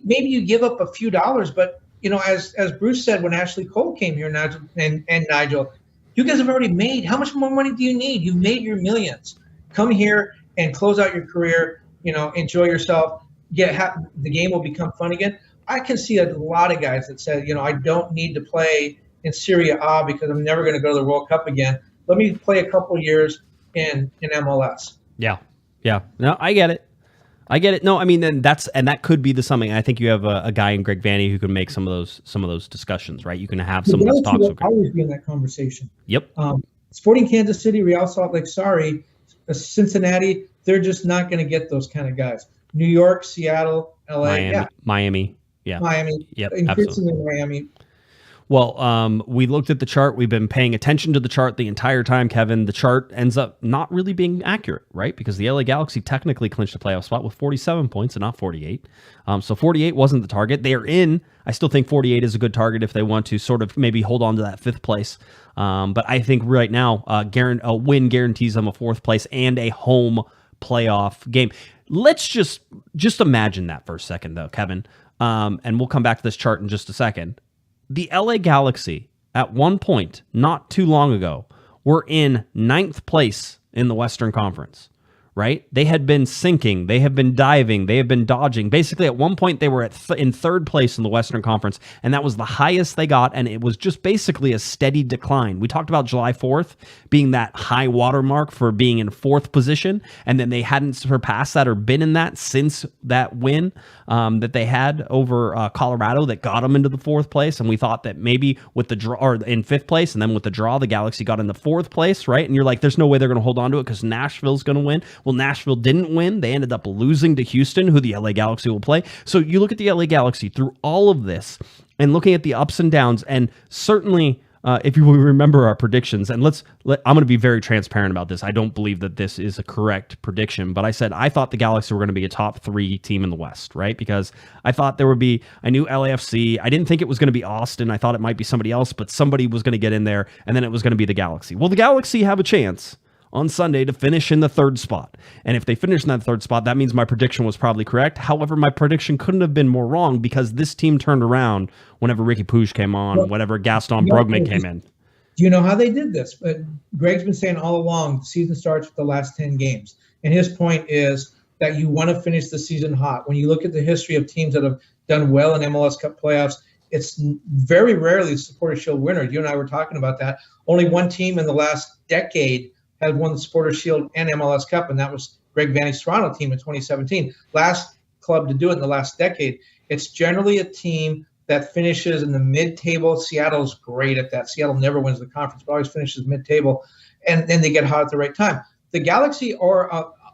maybe you give up a few dollars, but as Bruce said when Ashley Cole came here, Nigel, and Nigel, you guys have already made. How much more money do you need? You've made your millions. Come here and close out your career. Enjoy yourself. The game will become fun again. I can see a lot of guys that said, I don't need to play in Serie A because I'm never going to go to the World Cup again. Let me play a couple years in MLS. Yeah. No, I get it. No, I mean, then that could be the something. I think you have a guy in Greg Vanny who can make some of those discussions, right? You can have some of those talks. Will always be in that conversation. Yep. Sporting Kansas City, Real Salt Lake, Cincinnati, they're just not going to get those kind of guys. New York, Seattle, LA, Miami. Yeah. Miami. Yep. Increasingly Miami. Well, we looked at the chart. We've been paying attention to the chart the entire time, Kevin. The chart ends up not really being accurate, right? Because the LA Galaxy technically clinched a playoff spot with 47 points and not 48. So 48 wasn't the target. They are in. I still think 48 is a good target if they want to sort of maybe hold on to that fifth place. But I think right now, a win guarantees them a fourth place and a home playoff game. Let's just imagine that for a second, though, Kevin. And we'll come back to this chart in just a second. The LA Galaxy, at one point, not too long ago, were in 9th place in the Western Conference, right? They had been sinking. They have been diving. They have been dodging. Basically, at one point, they were in 3rd place in the Western Conference, and that was the highest they got, and it was just basically a steady decline. We talked about July 4th being that high watermark for being in 4th position, and then they hadn't surpassed that or been in that since that win that they had over Colorado that got them into the 4th place, and we thought that maybe with the draw, or in 5th place, and then with the draw, the Galaxy got into 4th place, right? And you're like, there's no way they're going to hold on to it because Nashville's going to win. Well, Nashville didn't win. They ended up losing to Houston, who the LA Galaxy will play. So you look at the LA Galaxy through all of this and looking at the ups and downs, and certainly if you will remember our predictions, and I'm going to be very transparent about this. I don't believe that this is a correct prediction, but I said I thought the Galaxy were going to be a top 3 team in the West, right? Because I thought I knew LAFC. I didn't think it was going to be Austin. I thought it might be somebody else, but somebody was going to get in there, and then it was going to be the Galaxy. Well, the Galaxy have a chance on Sunday to finish in the 3rd spot. And if they finish in that 3rd spot, that means my prediction was probably correct. However, my prediction couldn't have been more wrong because this team turned around whenever Riqui Puig came on, whenever Gaston Brugman came in. Do you know how they did this? But Greg's been saying all along, the season starts with the last 10 games. And his point is that you want to finish the season hot. When you look at the history of teams that have done well in MLS Cup playoffs, it's very rarely Supporters Shield winners. You and I were talking about that. Only one team in the last decade has won the Supporters Shield and MLS Cup, and that was Greg Vanny's Toronto team in 2017. Last club to do it in the last decade. It's generally a team that finishes in the mid-table. Seattle's great at that. Seattle never wins the conference, but always finishes mid-table, and then they get hot at the right time. The Galaxy are,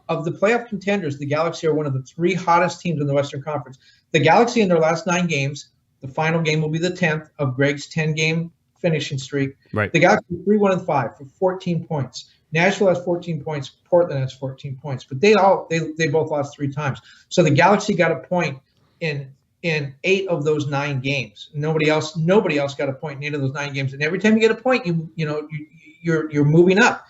of the playoff contenders, the Galaxy are one of the 3 hottest teams in the Western Conference. The Galaxy in their last 9 games, the final game will be the 10th of Greg's 10-game finishing streak. Right. The Galaxy 3-1-5 for 14 points. Nashville has 14 points. Portland has 14 points. But they both lost 3 times. So the Galaxy got a point in 8 of those 9 games. Nobody else got a point in 8 of those 9 games. And every time you get a point, you're moving up.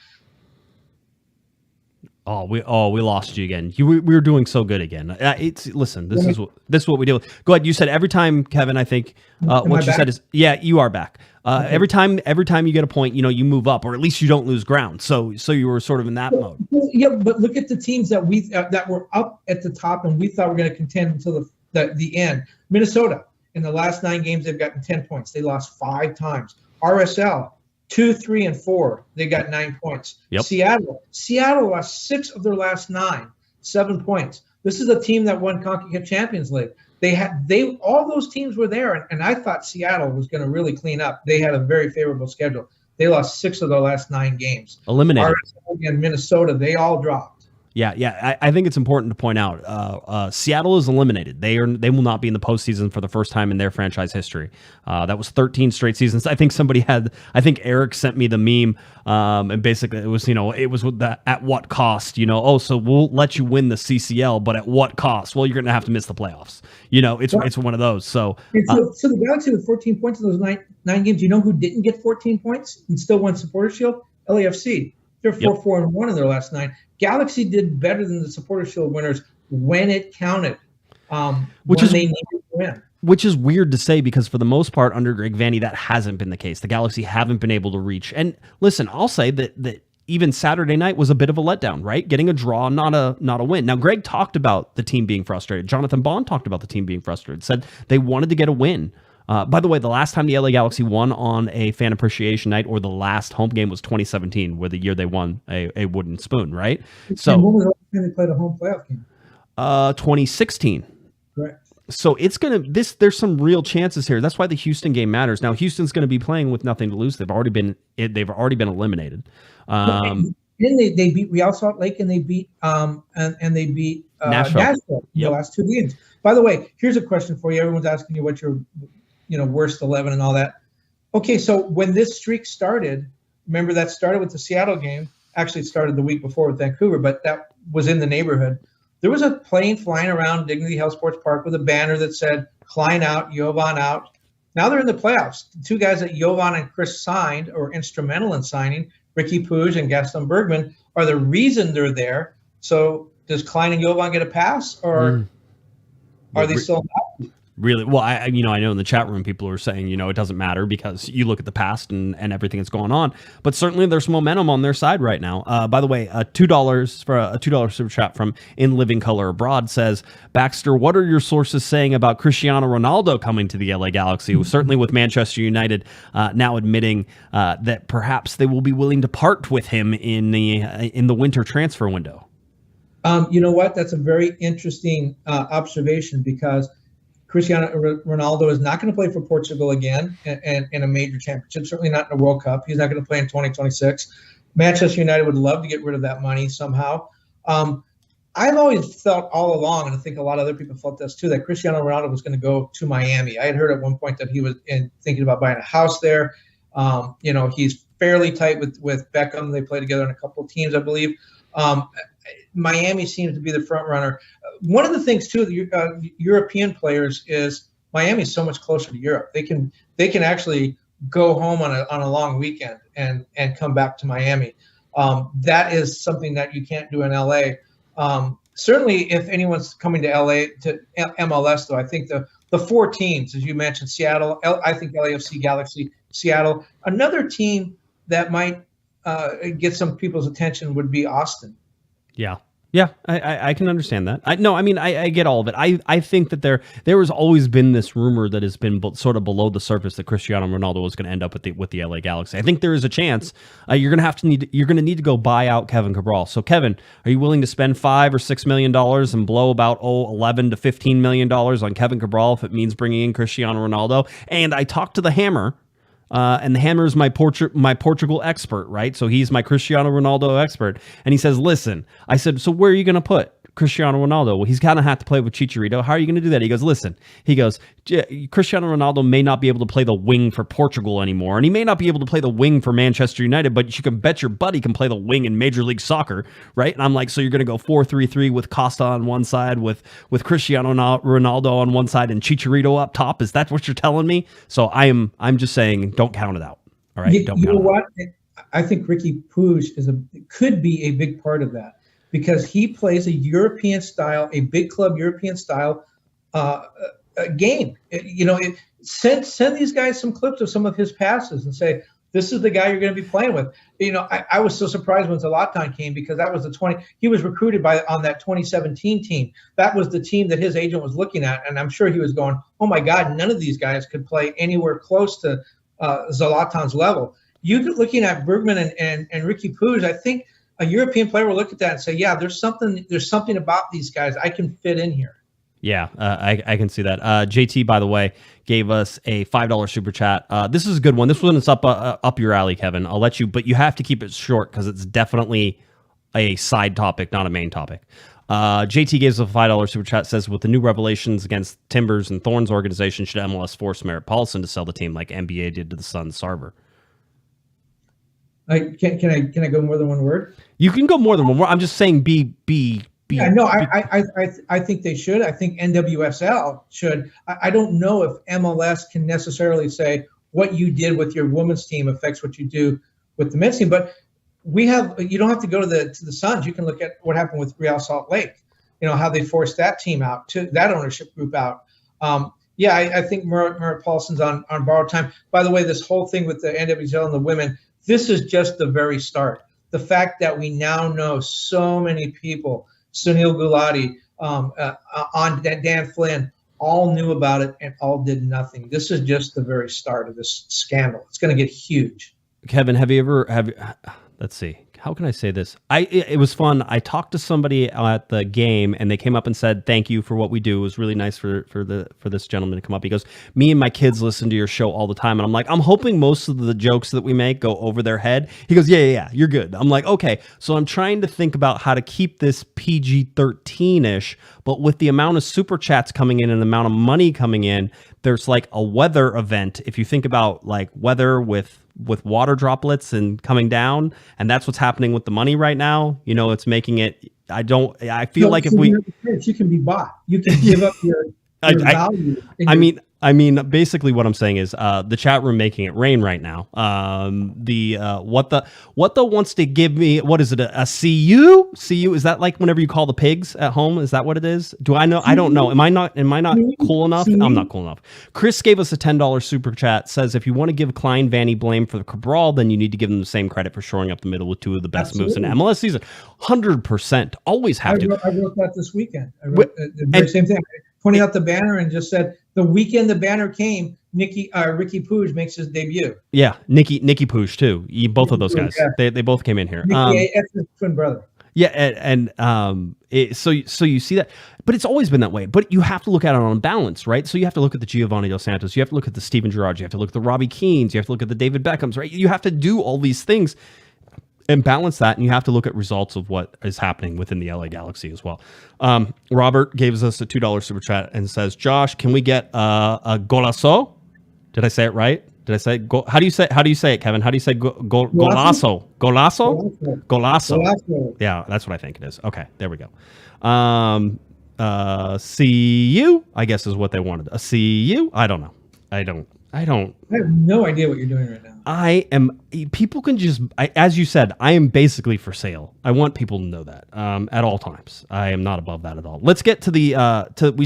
We lost you again. We were doing so good again. This is what we do. Go ahead. You said every time, Kevin. I think what you said is you are back. Okay. Every time you get a point, you move up, or at least you don't lose ground. So you were sort of in that mode. Yeah, but look at the teams that that were up at the top and we thought were going to contend until the end. Minnesota in the last 9 games they've gotten 10 points. They lost 5 times. RSL 2, 3, and 4. They got 9 points. Yep. Seattle lost 6 of their last 9, 7 points. This is a team that won CONCACAF Champions League. All those teams were there, and I thought Seattle was going to really clean up. They had a very favorable schedule. They lost 6 of their last 9 games. Eliminated. RSL and Minnesota, they all dropped. Yeah. I think it's important to point out Seattle is eliminated. They will not be in the postseason for the first time in their franchise history. That was 13 straight seasons. I think Eric sent me the meme, and basically it was at what cost? So we'll let you win the CCL, but at what cost? Well, you're going to have to miss the playoffs. It's one of those. So the Galaxy with 14 points in those 9 games. You know who didn't get 14 points and still won Supporters Shield? LAFC. They're 4-4-1 in their last 9. Galaxy did better than the Supporters Shield winners when it counted. They needed to win. Which is weird to say because for the most part under Greg Vanny, that hasn't been the case. The Galaxy haven't been able to reach. And listen, I'll say that even Saturday night was a bit of a letdown, right? Getting a draw, not a win. Now, Greg talked about the team being frustrated. Jonathan Bond talked about the team being frustrated, said they wanted to get a win. By the way, the last time the LA Galaxy won on a fan appreciation night or the last home game was 2017, where the year they won a wooden spoon, right? So when was the last time they played a home playoff game? 2016. Correct. So there's some real chances here. That's why the Houston game matters. Now Houston's going to be playing with nothing to lose. They've already been eliminated. Then they beat Real Salt Lake and they beat Nashville in the last 2 games. By the way, here's a question for you. Everyone's asking you what your worst 11 and all that. Okay, so when this streak started, remember that started with the Seattle game. Actually, it started the week before with Vancouver, but that was in the neighborhood. There was a plane flying around Dignity Health Sports Park with a banner that said Klein out, Jovan out. Now they're in the playoffs. The 2 guys that Jovan and Chris signed or instrumental in signing, Riqui Puig and Gaston Brugman, are the reason they're there. So does Klein and Jovan get a pass, or are they still out? Really? Well, I know in the chat room people are saying, it doesn't matter because you look at the past and everything that's going on. But certainly there's momentum on their side right now. By the way, $2 for a $2 super chat from In Living Color Abroad says, Baxter, what are your sources saying about Cristiano Ronaldo coming to the LA Galaxy? Certainly with Manchester United now admitting that perhaps they will be willing to part with him in the winter transfer window. You know what? That's a very interesting observation because Cristiano Ronaldo is not going to play for Portugal again in a major championship, certainly not in a World Cup. He's not going to play in 2026. Manchester United would love to get rid of that money somehow. I've always felt all along, and I think a lot of other people felt this too, that Cristiano Ronaldo was going to go to Miami. I had heard at one point that he was thinking about buying a house there. He's fairly tight with Beckham. They play together on a couple of teams, I believe. Miami seems to be the front runner. One of the things too, the European players is Miami is so much closer to Europe. They can actually go home on a long weekend and come back to Miami. That is something that you can't do in LA. Certainly, if anyone's coming to LA to MLS, though, I think the four teams, as you mentioned, Seattle, I think LAFC Galaxy, Seattle. Another team that might get some people's attention would be Austin. Yeah, I can understand that. I get all of it. I think that there has always been this rumor that has been sort of below the surface that Cristiano Ronaldo was going to end up with the LA Galaxy. I think there is a chance you're going to need to go buy out Kevin Cabral. So Kevin, are you willing to spend $5 or $6 million and blow about $11 to $15 million on Kevin Cabral if it means bringing in Cristiano Ronaldo? And I talked to the Hammer. And the Hammer is my Portugal expert, right? So he's my Cristiano Ronaldo expert. And he says, listen, I said, so where are you going to put Cristiano Ronaldo? Well, he's going to have to play with Chicharito. How are you going to do that? He goes, listen, Cristiano Ronaldo may not be able to play the wing for Portugal anymore. And he may not be able to play the wing for Manchester United, but you can bet your butt he can play the wing in Major League Soccer, right? And I'm like, so you're going to go 4-3-3 with Costa on one side, with Cristiano Ronaldo on one side and Chicharito up top? Is that what you're telling me? So I'm just saying, don't count it out. All right. You know what? I think Riqui Puig could be a big part of that, because he plays a European style, a big club European style game. Send these guys some clips of some of his passes and say, this is the guy you're going to be playing with. I was so surprised when Zlatan came, because that was he was recruited on that 2017 team. That was the team that his agent was looking at. And I'm sure he was going, oh my God, none of these guys could play anywhere close to Zlatan's level. You looking at Bergman and Riqui Puig, I think a European player will look at that and say, yeah, there's something about these guys. I can fit in here. Yeah, I can see that. JT, by the way, gave us a $5 super chat. This is a good one. This one is up your alley, Kevin. I'll let you, but you have to keep it short because it's definitely a side topic, not a main topic. JT gives us a $5 super chat, says, with the new revelations against Timbers and Thorns organization, should MLS force Merritt Paulson to sell the team like NBA did to the Suns Sarver? Can I go more than one word? You can go more than one word. I'm just saying Yeah, no, I think they should. I think NWSL should. I don't know if MLS can necessarily say what you did with your women's team affects what you do with the men's team. But you don't have to go to the Suns. You can look at what happened with Real Salt Lake. How they forced that team out, that ownership group out. I think Merritt Paulson's on borrowed time. By the way, this whole thing with the NWSL and the women, this is just the very start. The fact that we now know so many people, Sunil Gulati, on Dan Flynn, all knew about it and all did nothing. This is just the very start of this scandal. It's going to get huge. Kevin, let's see. How can I say this? It was fun. I talked to somebody at the game, and they came up and said, "Thank you for what we do. It was really nice for this gentleman to come up." He goes, "Me and my kids listen to your show all the time," and I'm like, "I'm hoping most of the jokes that we make go over their head." He goes, "Yeah, you're good." I'm like, "Okay." So I'm trying to think about how to keep this PG-13-ish, but with the amount of super chats coming in and the amount of money coming in, there's like a weather event. If you think about like weather with water droplets and coming down, and that's what's happening with the money right now. It's making it. I feel like if you can be bought, you can give up your value. I mean, basically what I'm saying is the chat room making it rain right now. What the wants to give me, what is it? A CU? CU, is that like whenever you call the pigs at home? Is that what it is? Do I know? I don't know. Am I not cool enough? I'm not cool enough. Chris gave us a $10 super chat, says if you want to give Klein Vanny blame for the Cabral, then you need to give them the same credit for shoring up the middle with two of the best moves in MLS season. 100%. Always have to. I wrote that this weekend. I wrote the very same thing. Pointing out the banner and just said the weekend the banner came, Riqui Puig makes his debut. Yeah, Riqui Puig too. Both of those guys, yeah. They both came in here. That's his twin brother. Yeah, so you see that, but it's always been that way. But you have to look at it on balance, right? So you have to look at the Giovanni Dos Santos, you have to look at the Steven Gerrard, you have to look at the Robbie Keanes, you have to look at the David Beckhams, right? You have to do all these things and balance that, and you have to look at results of what is happening within the LA Galaxy as well. Robert gave us a $2 super chat and says, Josh, can we get a golazo? Did I say it right? Did I say how do you say it, Kevin? How do you say golazo? Golazo. Yeah, that's what I think it is. Okay, there we go. See you, I guess is what they wanted. See you. I don't know. I have no idea what you're doing right now. People can just, as you said, I am basically for sale. I want people to know that at all times. I am not above that at all. Let's get to we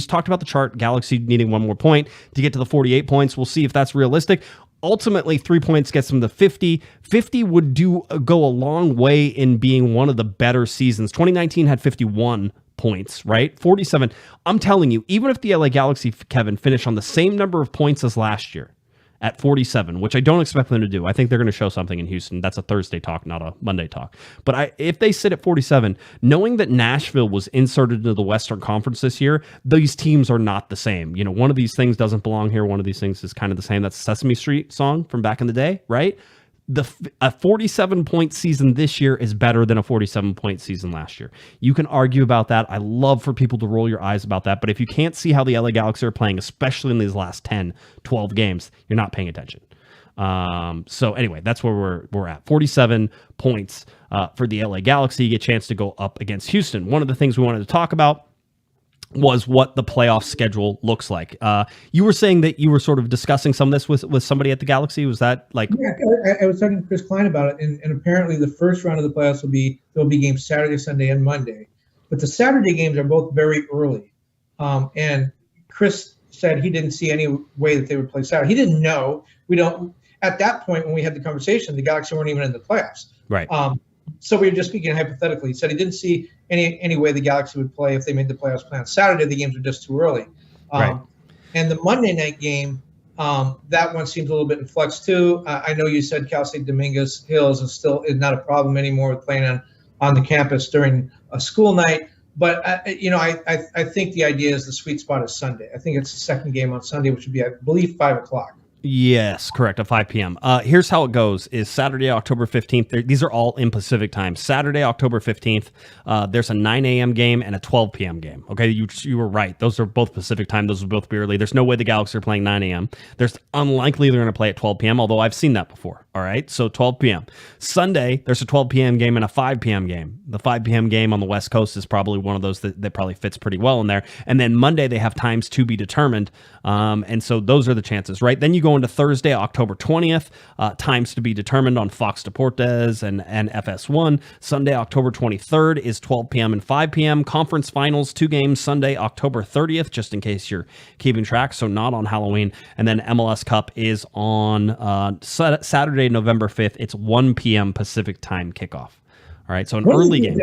talked about the chart, Galaxy needing one more point to get to the 48 points. We'll see if that's realistic. Ultimately, 3 points gets them to 50. 50 would go a long way in being one of the better seasons. 2019 had 51 points, right? 47. I'm telling you, even if the LA Galaxy, Kevin, finish on the same number of points as last year at 47, which I don't expect them to do. I think they're going to show something in Houston. That's a Thursday talk, not a Monday talk. But if they sit at 47, knowing that Nashville was inserted into the Western Conference this year, these teams are not the same. You know, one of these things doesn't belong here. One of these things is kind of the same. That's a Sesame Street song from back in the day, right? A 47-point season this year is better than a 47-point season last year. You can argue about that. I love for people to roll your eyes about that. But if you can't see how the LA Galaxy are playing, especially in these last 10, 12 games, you're not paying attention. So anyway, that's where we're at. 47 points for the LA Galaxy. You get a chance to go up against Houston. One of the things we wanted to talk about was what the playoff schedule looks like. You were saying that you were sort of discussing some of this with somebody at the Galaxy. Was that like? Yeah, I was talking to Chris Klein about it, and apparently the first round of the playoffs there'll be games Saturday, Sunday, and Monday, but the Saturday games are both very early. And Chris said he didn't see any way that they would play Saturday. He didn't know. We don't. At that point, when we had the conversation, the Galaxy weren't even in the playoffs. Right. So we were just speaking hypothetically. He said he didn't see any way the Galaxy would play if they made the playoffs plan. Saturday, the games are just too early. Right. And the Monday night game, that one seems a little bit in flux too. I know you said Cal State Dominguez Hills is not a problem anymore with playing on the campus during a school night. But I think the idea is the sweet spot is Sunday. I think it's the second game on Sunday, which would be, I believe, 5:00. Yes, correct, at 5 p.m. Here's how it goes, is Saturday, October 15th. These are all in Pacific time. Saturday, October 15th, there's a 9 a.m. game and a 12 p.m. game. Okay, you were right. Those are both Pacific time. Those will both be early. There's no way the Galaxy are playing 9 a.m. There's unlikely they're going to play at 12 p.m., although I've seen that before. All right, so 12 p.m. Sunday, there's a 12 p.m. game and a 5 p.m. game. The 5 p.m. game on the West Coast is probably one of those that probably fits pretty well in there. And then Monday, they have times to be determined. And so those are the chances, right? Then you go into Thursday, October 20th, times to be determined on Fox Deportes and FS1. Sunday, October 23rd is 12 p.m. and 5 p.m. Conference finals, 2 games Sunday, October 30th, just in case you're keeping track, so not on Halloween. And then MLS Cup is on Saturday, November 5th. It's 1 p.m. Pacific time kickoff. All right, so an early game.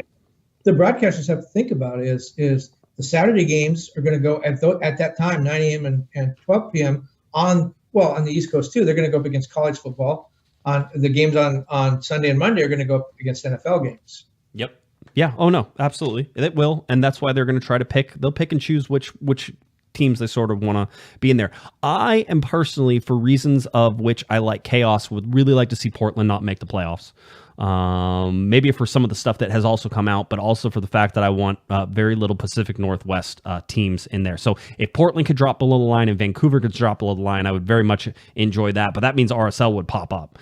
The broadcasters have to think about is the Saturday games are going to go at that time, 9 a.m. and 12 p.m. on the East Coast too. They're going to go up against college football. On the games on Sunday and Monday are going to go up against NFL games. Yep. Yeah. Oh no, absolutely. It will, and that's why they're going to try to pick. They'll pick and choose which teams they sort of want to be in there. I am personally, for reasons of which I like chaos, would really like to see Portland not make the playoffs. Maybe for some of the stuff that has also come out, but also for the fact that I want very little Pacific Northwest teams in there. So if Portland could drop below the line and Vancouver could drop below the line, I would very much enjoy that. But that means RSL would pop up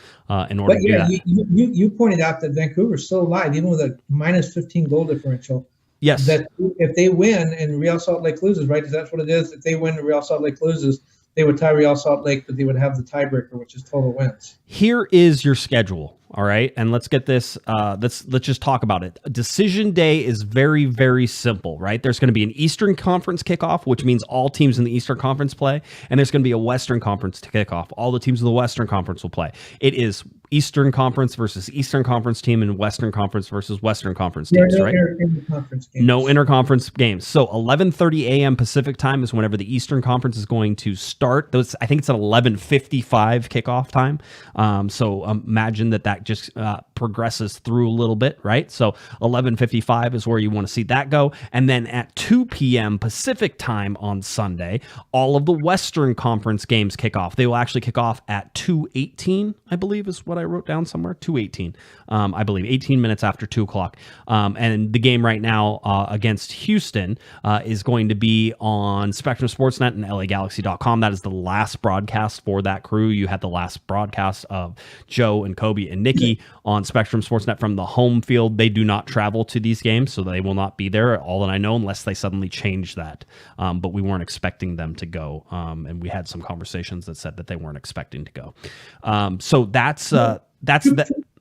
in order to do that. You pointed out that Vancouver's still alive, even with a minus 15 goal differential. Yes. That if they win and Real Salt Lake loses, right? That's what it is. If they win and Real Salt Lake loses, they would tie Real Salt Lake, but they would have the tiebreaker, which is total wins. Here is your schedule. All right. And let's get this. Let's just talk about it. Decision day is very, very simple, right? There's going to be an Eastern Conference kickoff, which means all teams in the Eastern Conference play. And there's going to be a Western Conference kickoff. All the teams in the Western Conference will play. It is Eastern Conference versus Eastern Conference team and Western Conference versus Western Conference teams, right? No interconference games. So 11:30 a.m. Pacific time is whenever the Eastern Conference is going to start. I think it's at 11:55 kickoff time. So imagine that just progresses through a little bit, right? So 11:55 is where you want to see that go. And then at 2 p.m. Pacific time on Sunday, all of the Western Conference games kick off. They will actually kick off at 2:18, I believe is what I wrote down somewhere. 2:18, I believe, 18 minutes after 2 o'clock. And the game right now against Houston is going to be on Spectrum Sportsnet and LAGalaxy.com. That is the last broadcast for that crew. You had the last broadcast of Joe and Kobe and Nikki on Spectrum Sportsnet from the home field. They do not travel to these games, so they will not be there, all that I know, unless they suddenly change that. But we weren't expecting them to go, and we had some conversations that said that they weren't expecting to go. So that's that.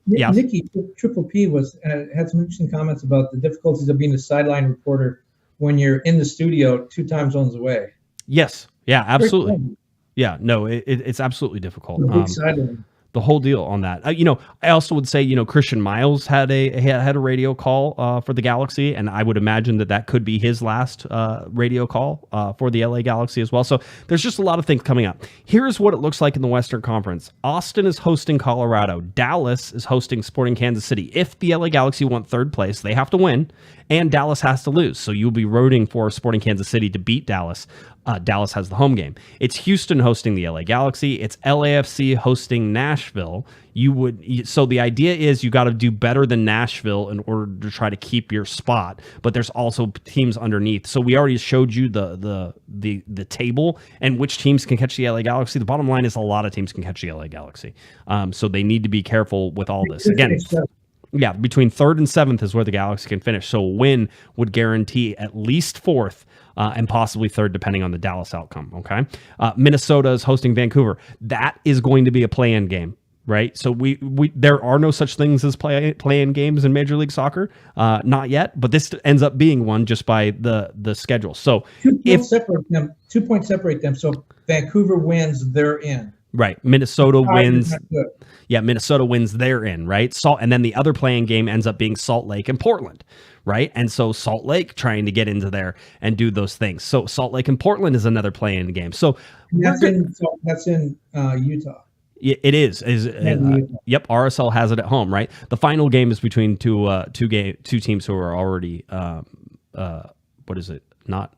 Yeah, Nikki Triple P had some interesting comments about the difficulties of being a sideline reporter when you're in the studio 2 time zones away. Yes. Yeah. Absolutely. Yeah. No. It's absolutely difficult. The whole deal on that. I also would say, Christian Miles had a radio call for the Galaxy, and I would imagine that could be his last radio call for the LA Galaxy as well. So there's just a lot of things coming up. Here's what it looks like in the Western Conference. Austin is hosting Colorado. Dallas is hosting Sporting Kansas City. If the LA Galaxy want third place, they have to win, and Dallas has to lose. So you'll be rooting for Sporting Kansas City to beat Dallas. Dallas has the home game. It's Houston hosting the LA Galaxy. It's LAFC hosting Nashville. So the idea is you got to do better than Nashville in order to try to keep your spot. But there's also teams underneath. So we already showed you the table and which teams can catch the LA Galaxy. The bottom line is a lot of teams can catch the LA Galaxy. So they need to be careful with all this. Again, yeah, between 3rd and 7th is where the Galaxy can finish. So a win would guarantee at least 4th. And possibly 3rd, depending on the Dallas outcome, okay? Minnesota is hosting Vancouver. That is going to be a play-in game, right? So there are no such things as play-in games in Major League Soccer, not yet, but this ends up being one just by the schedule. So 2 points separate them. So Vancouver wins, they're in. Right. Minnesota wins. Yeah, Minnesota wins, they're in, right? And then the other play-in game ends up being Salt Lake and Portland, right? And so Salt Lake trying to get into there and do those things. So Salt Lake and Portland is another play-in game. So that's in Utah. It is. Yep. RSL has it at home, right? The final game is between two teams who are already what is it? Not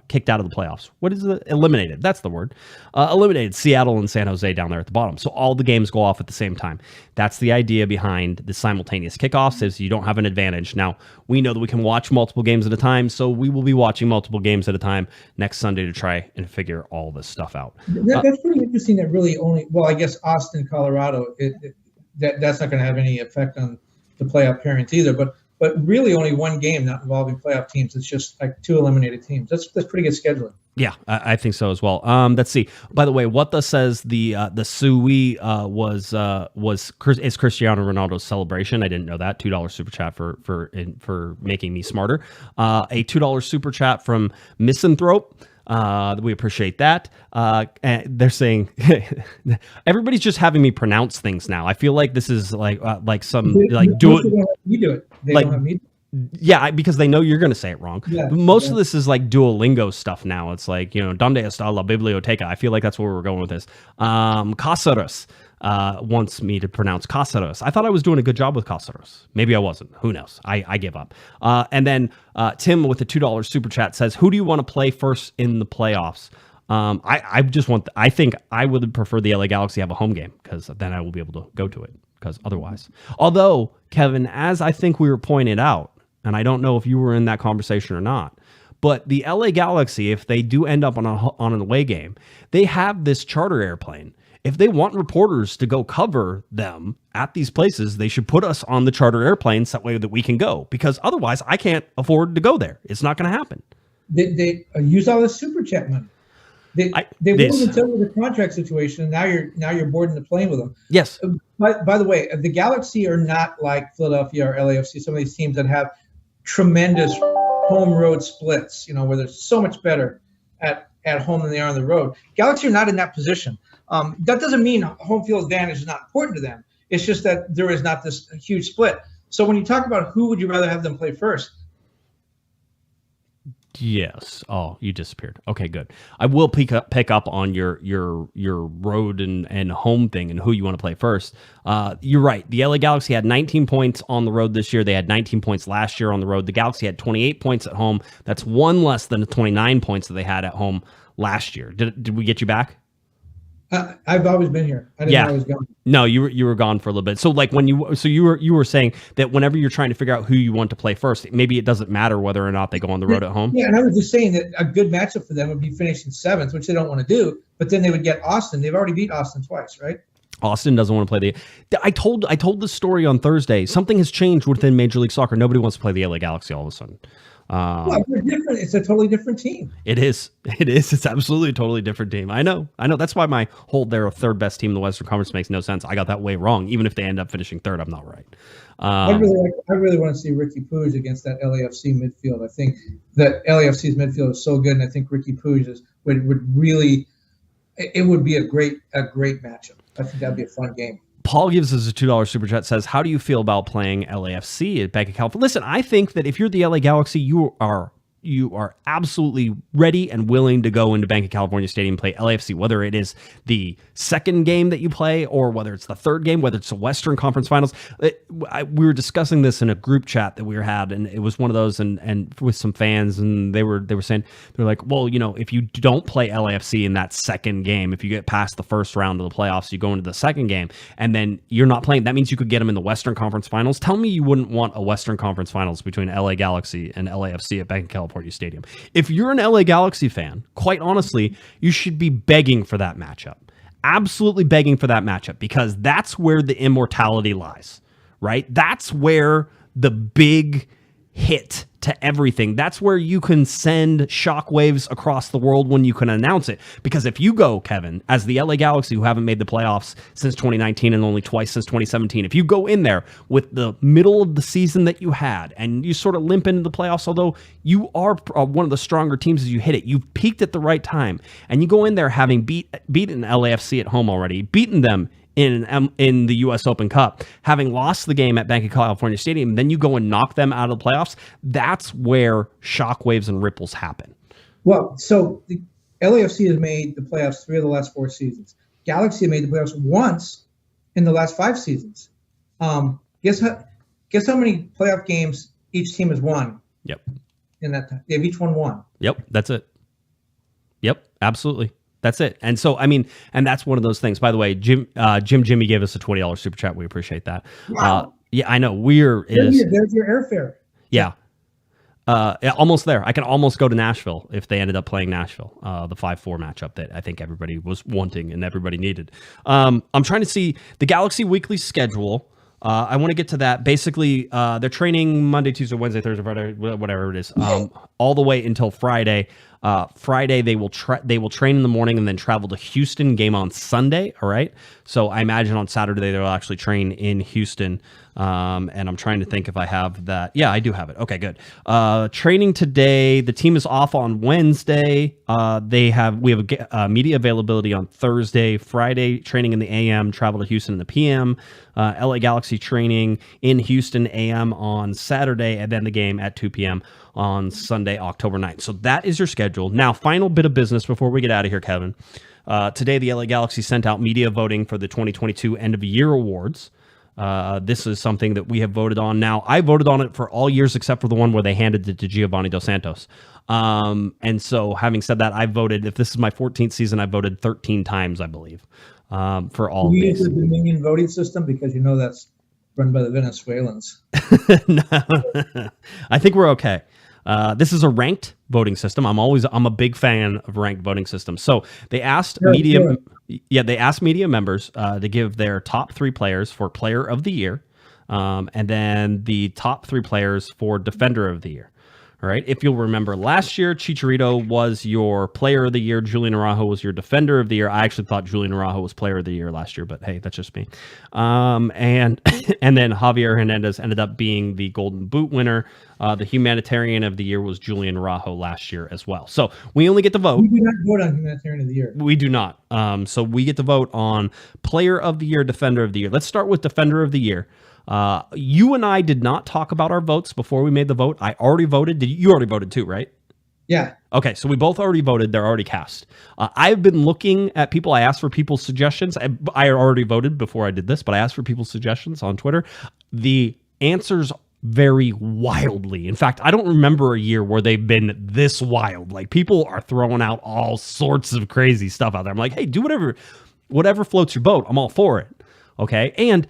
kicked out of the playoffs. What is it? Eliminated. That's the word. Eliminated. Seattle and San Jose down there at the bottom. So all the games go off at the same time. That's the idea behind the simultaneous kickoffs, is you don't have an advantage. Now, we know that we can watch multiple games at a time, so we will be watching multiple games at a time next Sunday to try and figure all this stuff out. That's pretty interesting. That really I guess Austin, Colorado, that's not going to have any effect on the playoff pairings either, but really only one game not involving playoff teams. It's just like 2 eliminated teams. That's pretty good scheduling. Yeah, I think so as well. Let's see. By the way, Wata says the Sui is Cristiano Ronaldo's celebration. I didn't know that. $2 super chat for making me smarter. A $2 super chat from Misanthrope. We appreciate that. And they're saying everybody's just having me pronounce things now. I feel like this is like some do it. You do it. They don't have me. Yeah, because they know you're going to say it wrong. Yeah, Most of this is like Duolingo stuff now. It's like, donde está la biblioteca? I feel like that's where we're going with this. Cáceres wants me to pronounce Cáceres. I thought I was doing a good job with Cáceres. Maybe I wasn't. Who knows? I give up. And then Tim with the $2 super chat says, who do you want to play first in the playoffs? I think I would prefer the LA Galaxy have a home game, because then I will be able to go to it, because otherwise. Although, Kevin, as I think we were pointed out, and I don't know if you were in that conversation or not, but the LA Galaxy, if they do end up on an away game, they have this charter airplane. If they want reporters to go cover them at these places, they should put us on the charter airplanes that way that we can go, because otherwise I can't afford to go there. It's not going to happen. They use all the super chat money. They wouldn't tell you the contract situation. Now you're boarding the plane with them. Yes. By the way, the Galaxy are not like Philadelphia or LAFC. Some of these teams that have tremendous home road splits. Where they're so much better at home than they are on the road. Galaxy are not in that position. That doesn't mean home field advantage is not important to them. It's just that there is not this huge split. So when you talk about who would you rather have them play first? Yes. Oh, you disappeared. Okay, good. I will pick up on your road and home thing and who you want to play first. You're right. The LA Galaxy had 19 points on the road this year. They had 19 points last year on the road. The Galaxy had 28 points at home. That's one less than the 29 points that they had at home last year. Did we get you back? I've always been here. I didn't know I was gone. No, you were gone for a little bit. So like you were saying that whenever you're trying to figure out who you want to play first, maybe it doesn't matter whether or not they go on the road at home. Yeah, and I was just saying that a good matchup for them would be finishing 7th, which they don't want to do. But then they would get Austin. They've already beat Austin twice, right? Austin doesn't want to play I told this story on Thursday. Something has changed within Major League Soccer. Nobody wants to play the LA Galaxy all of a sudden. Well, they're different. It's a totally different team. It is. It's absolutely a totally different team. I know. That's why my hold they're a third best team in the Western Conference makes no sense. I got that way wrong. Even if they end up finishing third, I'm not right. I really want to see Riqui Puig against that LAFC midfield. I think that LAFC's midfield is so good, and I think Riqui Puig would really. It would be a great matchup. I think that'd be a fun game. Paul gives us a $2 super chat, says, how do you feel about playing LAFC at Bank of California? Listen, I think that if you're the LA Galaxy, you are absolutely ready and willing to go into Bank of California Stadium and play LAFC, whether it is the second game that you play or whether it's the third game, whether it's the Western Conference Finals. We were discussing this in a group chat that we had, and it was one of those, and with some fans, and they were saying, they're like, well, if you don't play LAFC in that second game, if you get past the first round of the playoffs, you go into the second game, and then you're not playing, that means you could get them in the Western Conference Finals. Tell me you wouldn't want a Western Conference Finals between LA Galaxy and LAFC at Bank of California Stadium. If you're an LA Galaxy fan, quite honestly, you should be begging for that matchup. Absolutely begging for that matchup, because that's where the immortality lies, right? That's where the big hit to everything. That's where you can send shockwaves across the world when you can announce it. Because if you go, Kevin, as the LA Galaxy, who haven't made the playoffs since 2019 and only twice since 2017, if you go in there with the middle of the season that you had and you sort of limp into the playoffs, although you are one of the stronger teams as you hit it, you peaked at the right time, and you go in there having beaten LAFC at home already, beaten them in the U.S. Open Cup, having lost the game at Bank of California Stadium, then you go and knock them out of the playoffs. That's where shockwaves and ripples happen. Well, so the LAFC has made the playoffs 3 of the last 4 seasons. Galaxy have made the playoffs once in the last 5 seasons. Guess how many playoff games each team has won? Yep. In that time, they've each won 1. Yep, that's it. Yep, absolutely. That's it. And so, I mean, and that's one of those things. By the way, Jimmy gave us a $20 super chat. We appreciate that. Wow. Yeah, I know. There's your airfare. Yeah. Yeah, almost there. I can almost go to Nashville if they ended up playing Nashville, the 5-4 matchup that I think everybody was wanting and everybody needed. I'm trying to see the Galaxy weekly schedule. I want to get to that. Basically, they're training Monday, Tuesday, Wednesday, Thursday, Friday, whatever it is, all the way until Friday. Friday they will train in the morning and then travel to Houston, game on Sunday. All right. So I imagine on Saturday they'll actually train in Houston. And I'm trying to think if I have that. Yeah, I do have it. Okay, good. Training today. The team is off on Wednesday. We have media availability on Thursday. Friday training in the AM. Travel to Houston in the PM. LA Galaxy training in Houston AM on Saturday, and then the game at 2 p.m. on Sunday, October 9th. So that is your schedule. Now, final bit of business before we get out of here, Kevin. Today, the LA Galaxy sent out media voting for the 2022 End of Year Awards. This is something that we have voted on. Now, I voted on it for all years except for the one where they handed it to Giovanni Dos Santos. And so, having said that, I voted, if this is my 14th season, I voted 13 times, I believe, for all of these. Do you use the Dominion voting system? Because you know that's run by the Venezuelans. No, I think we're okay. This is a ranked voting system. I'm a big fan of ranked voting systems. So they asked media members to give their top 3 players for Player of the Year, and then the top 3 players for Defender of the Year. All right. If you'll remember, last year, Chicharito was your Player of the Year. Julian Araujo was your Defender of the Year. I actually thought Julian Araujo was Player of the Year last year, but hey, that's just me. And then Javier Hernandez ended up being the Golden Boot winner. The Humanitarian of the Year was Julian Araujo last year as well. So we only get to vote. We do not vote on Humanitarian of the Year. We do not. So we get to vote on Player of the Year, Defender of the Year. Let's start with Defender of the Year. You and I did not talk about our votes before we made the vote. I already voted. You already voted too, right? Yeah. Okay, so we both already voted. They're already cast. I've been looking at people. I asked for people's suggestions. I already voted before I did this, but I asked for people's suggestions on Twitter. The answers vary wildly. In fact, I don't remember a year where they've been this wild. Like, people are throwing out all sorts of crazy stuff out there. I'm like, hey, do whatever. whatever floats your boat, I'm all for it. Okay. And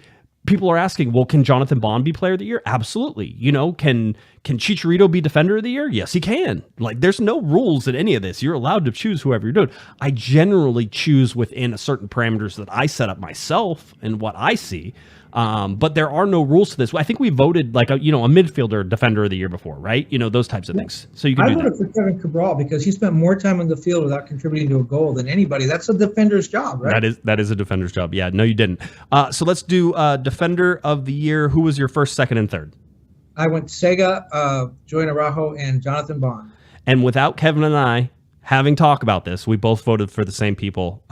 people are asking, well, can Jonathan Bond be player of the year? Absolutely. Can Chicharito be defender of the year? Yes, he can. Like, there's no rules in any of this. You're allowed to choose whoever you're doing. I generally choose within a certain parameters that I set up myself and what I see. But there are no rules to this. I think we voted like a midfielder defender of the year before, right? Those types of things. So you can I do voted that. for Kevin Cabral because he spent more time on the field without contributing to a goal than anybody. That's a defender's job, right? That is a defender's job. Yeah, no, you didn't. So let's do defender of the year. Who was your first, second, and third? I went Sega, Joey Araujo, and Jonathan Bond. And without Kevin and I having talked about this, we both voted for the same people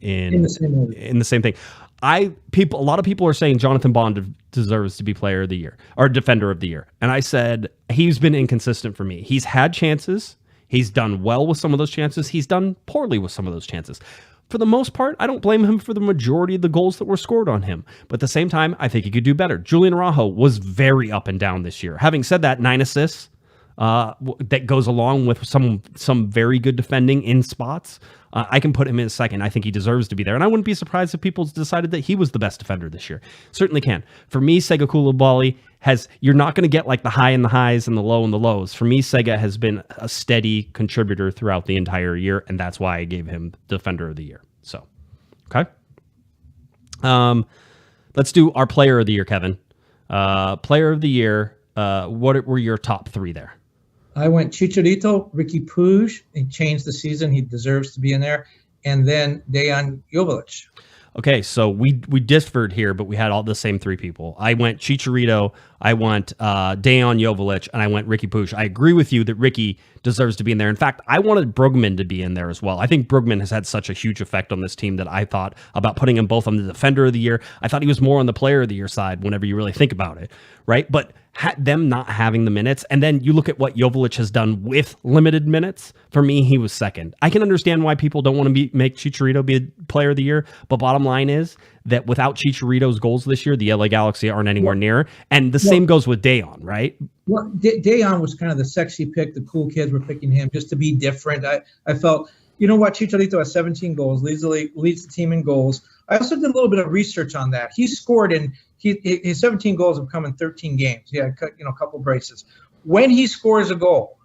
in the same thing. A lot of people are saying Jonathan Bond deserves to be player of the year or defender of the year. And I said, he's been inconsistent for me. He's had chances. He's done well with some of those chances. He's done poorly with some of those chances. For the most part, I don't blame him for the majority of the goals that were scored on him. But at the same time, I think he could do better. Julian Araujo was very up and down this year. Having said that, 9 assists, that goes along with some very good defending in spots. I can put him in second. I think he deserves to be there. And I wouldn't be surprised if people decided that he was the best defender this year. Certainly can. For me, Sega Coulibaly you're not going to get like the high in the highs and the low in the lows. For me, Sega has been a steady contributor throughout the entire year. And that's why I gave him defender of the year. So, okay. Let's do our player of the year, Kevin. Player of the year. What were your top three there? I went Chicharito, Riqui Puig. He changed the season. He deserves to be in there. And then Dejan Joveljic. Okay, so we differed here, but we had all the same three people. I went Chicharito, I went Dejan Joveljic, and I went Riqui Puig. I agree with you that Riqui deserves to be in there. In fact, I wanted Brugman to be in there as well. I think Brugman has had such a huge effect on this team that I thought about putting him both on the defender of the year. I thought he was more on the player of the year side whenever you really think about it, right? But them not having the minutes, and then you look at what Joveljic has done with limited minutes. For me, he was second. I can understand why people don't want to make Chicharito be a player of the year, but bottom line is that without Chicharito's goals this year, the LA Galaxy aren't anywhere near. And the same goes with Dejan, right? Well, Dejan was kind of the sexy pick. The cool kids were picking him just to be different. I felt, you know what, Chicharito has 17 goals, leads the team in goals. I also did a little bit of research on that. He scored his 17 goals have come in 13 games. He had a couple braces. When he scores a goal,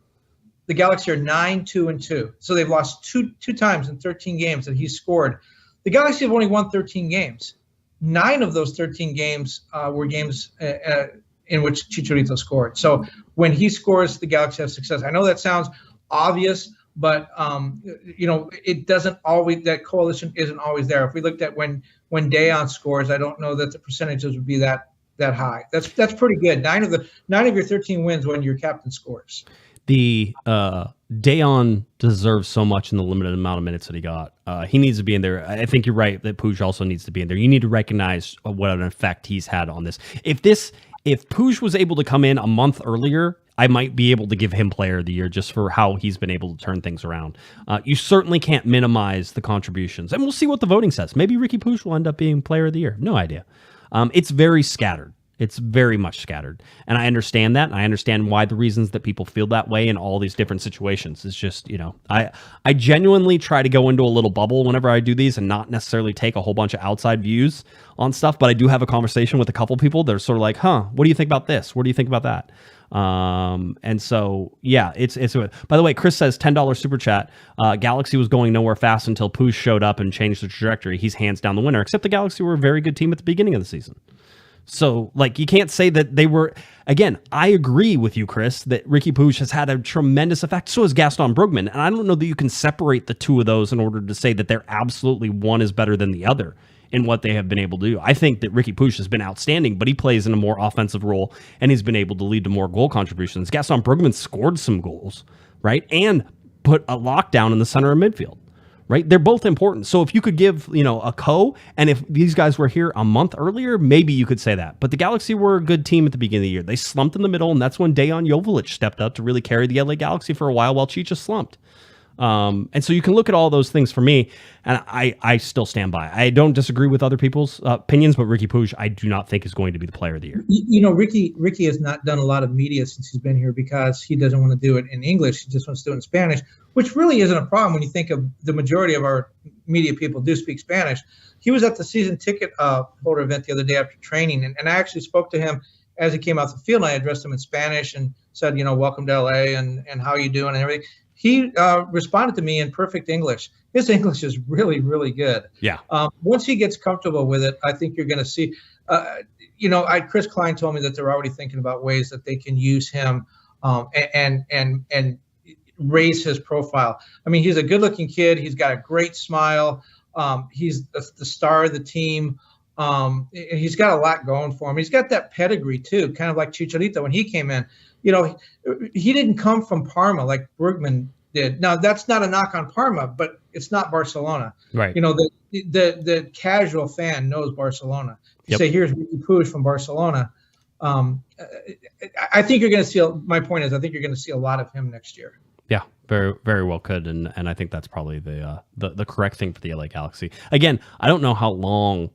the Galaxy are 9-2-2. So they've lost two times in 13 games that he scored. The Galaxy have only won 13 games. 9 of those 13 games were games in which Chicharito scored. So when he scores, the Galaxy have success. I know that sounds obvious, but it doesn't always. That coalition isn't always there. If we looked at when Dejan scores, I don't know that the percentages would be that high. That's pretty good. 9 of your 13 wins when your captain scores. The Dejan deserves so much in the limited amount of minutes that he got. He needs to be in there. I think you're right that Puig also needs to be in there. You need to recognize what an effect he's had on this. If Puig was able to come in a month earlier, I might be able to give him player of the year just for how he's been able to turn things around. You certainly can't minimize the contributions. And we'll see what the voting says. Maybe Riqui Puig will end up being player of the year. No idea. It's very scattered. It's very much scattered. And I understand that. And I understand why the reasons that people feel that way in all these different situations. It's just, I genuinely try to go into a little bubble whenever I do these and not necessarily take a whole bunch of outside views on stuff. But I do have a conversation with a couple people that are sort of like, what do you think about this? What do you think about that? And so, yeah, it's by the way, Chris says $10 super chat. Galaxy was going nowhere fast until Puig showed up and changed the trajectory. He's hands down the winner, except the Galaxy were a very good team at the beginning of the season. So, you can't say that they were... Again, I agree with you, Chris, that Riqui Puig has had a tremendous effect. So has Gaston Brugman. And I don't know that you can separate the two of those in order to say that they're absolutely one is better than the other in what they have been able to do. I think that Riqui Puig has been outstanding, but he plays in a more offensive role, and he's been able to lead to more goal contributions. Gaston Brugman scored some goals, right? And put a lockdown in the center of midfield. Right? They're both important. So if you could give, a and if these guys were here a month earlier, maybe you could say that. But the Galaxy were a good team at the beginning of the year. They slumped in the middle, and that's when Dejan Joveljic stepped up to really carry the LA Galaxy for a while Chicha slumped. And so you can look at all those things for me, and I still stand by. I don't disagree with other people's opinions, but Riqui Puig, I do not think is going to be the player of the year. Riqui has not done a lot of media since he's been here because he doesn't want to do it in English. He just wants to do it in Spanish, which really isn't a problem when you think of the majority of our media people do speak Spanish. He was at the season ticket holder event the other day after training, and I actually spoke to him as he came out the field, and I addressed him in Spanish and said, welcome to LA and how you doing and everything. He responded to me in perfect English. His English is really, really good. Yeah. Once he gets comfortable with it, I think you're going to see. Chris Klein told me that they're already thinking about ways that they can use him and raise his profile. I mean, he's a good-looking kid. He's got a great smile. He's the star of the team. He's got a lot going for him. He's got that pedigree too, kind of like Chicharito when he came in. He didn't come from Parma like Bergman did. Now, that's not a knock on Parma, but it's not Barcelona. Right. The casual fan knows Barcelona. You say, here's Riqui Puig from Barcelona. I think you're going to see. My point is, I think you're going to see a lot of him next year. Yeah, very, very well could, and I think that's probably the correct thing for the LA Galaxy. Again, I don't know how long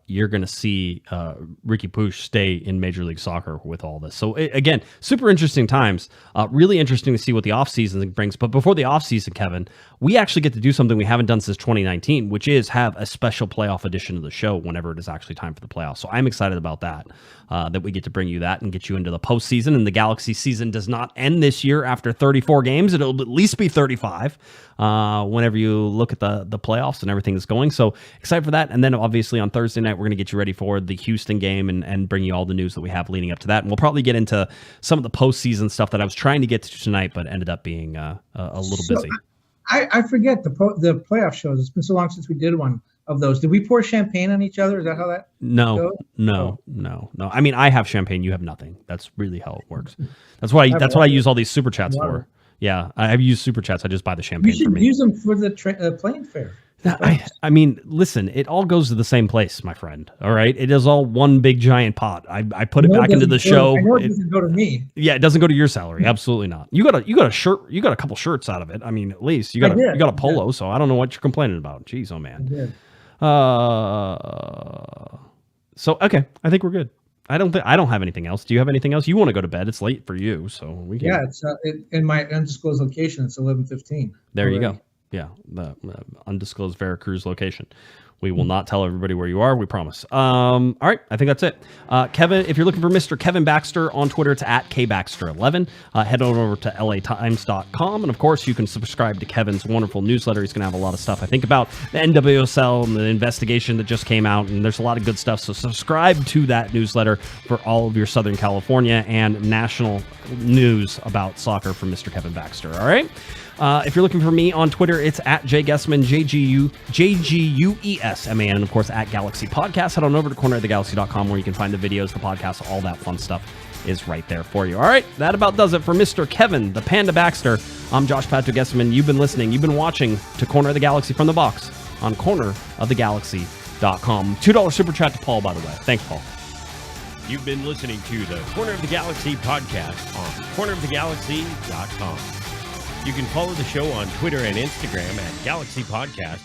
you're going to see Riqui Puig stay in Major League Soccer with all this. So again, super interesting times. Really interesting to see what the offseason brings. But before the offseason, Kevin, we actually get to do something we haven't done since 2019, which is have a special playoff edition of the show whenever it is actually time for the playoffs. So I'm excited about that, that we get to bring you that and get you into the postseason. And the Galaxy season does not end this year after 34 games. It'll at least be 35 whenever you look at the playoffs and everything that's going. So excited for that. And then obviously on Thursday night, we're going to get you ready for the Houston game and bring you all the news that we have leading up to that. And we'll probably get into some of the postseason stuff that I was trying to get to tonight, but ended up being a little busy. I forget the playoff shows. It's been so long since we did one of those. Did we pour champagne on each other? Is that how that goes? No. I mean, I have champagne. You have nothing. That's really how it works. That's what I use all these super chats for. Yeah, I've used super chats. I just buy the champagne for me. You should use them for the plane fare. I mean, listen, it all goes to the same place, my friend. All right, it is all one big giant pot. I put it back into the show. I know it doesn't go to me. Yeah, it doesn't go to your salary. Absolutely not. You got a shirt. You got a couple shirts out of it. I mean, at least you got a polo. So I don't know what you're complaining about. Jeez, oh man. So okay, I think we're good. I don't have anything else. Do you have anything else? You want to go to bed? It's late for you, so we can. Yeah, it's in my undisclosed location. It's 11:15. There you go. Yeah, the undisclosed Veracruz location. We will not tell everybody where you are, we promise. All right, I think that's it. Kevin, if you're looking for Mr. Kevin Baxter on Twitter, it's at KBaxter11. Head on over to latimes.com. And, of course, you can subscribe to Kevin's wonderful newsletter. He's going to have a lot of stuff, I think, about the NWSL and the investigation that just came out. And there's a lot of good stuff. So subscribe to that newsletter for all of your Southern California and national news about soccer from Mr. Kevin Baxter. All right? If you're looking for me on Twitter, it's at JGuesman, JGUESMAN, and of course at Galaxy Podcast. Head on over to cornerofthegalaxy.com where you can find the videos, the podcasts, all that fun stuff is right there for you. All right, that about does it for Mr. Kevin, the Panda Baxter. I'm Josh Patrick Guesman. You've been listening, you've been watching to Corner of the Galaxy from the Box on cornerofthegalaxy.com. $2 super chat to Paul, by the way. Thanks, Paul. You've been listening to the Corner of the Galaxy podcast on cornerofthegalaxy.com. You can follow the show on Twitter and Instagram at Galaxy Podcast.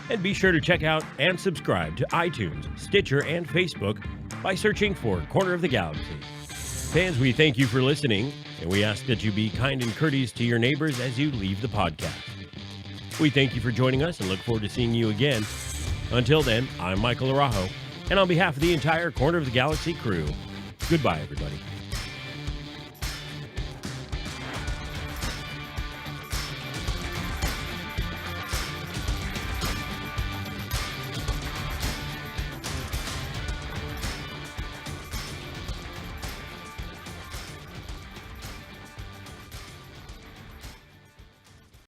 And be sure to check out and subscribe to iTunes, Stitcher, and Facebook by searching for Corner of the Galaxy. Fans, we thank you for listening, and we ask that you be kind and courteous to your neighbors as you leave the podcast. We thank you for joining us and look forward to seeing you again. Until then, I'm Michael Araujo, and on behalf of the entire Corner of the Galaxy crew, goodbye, everybody.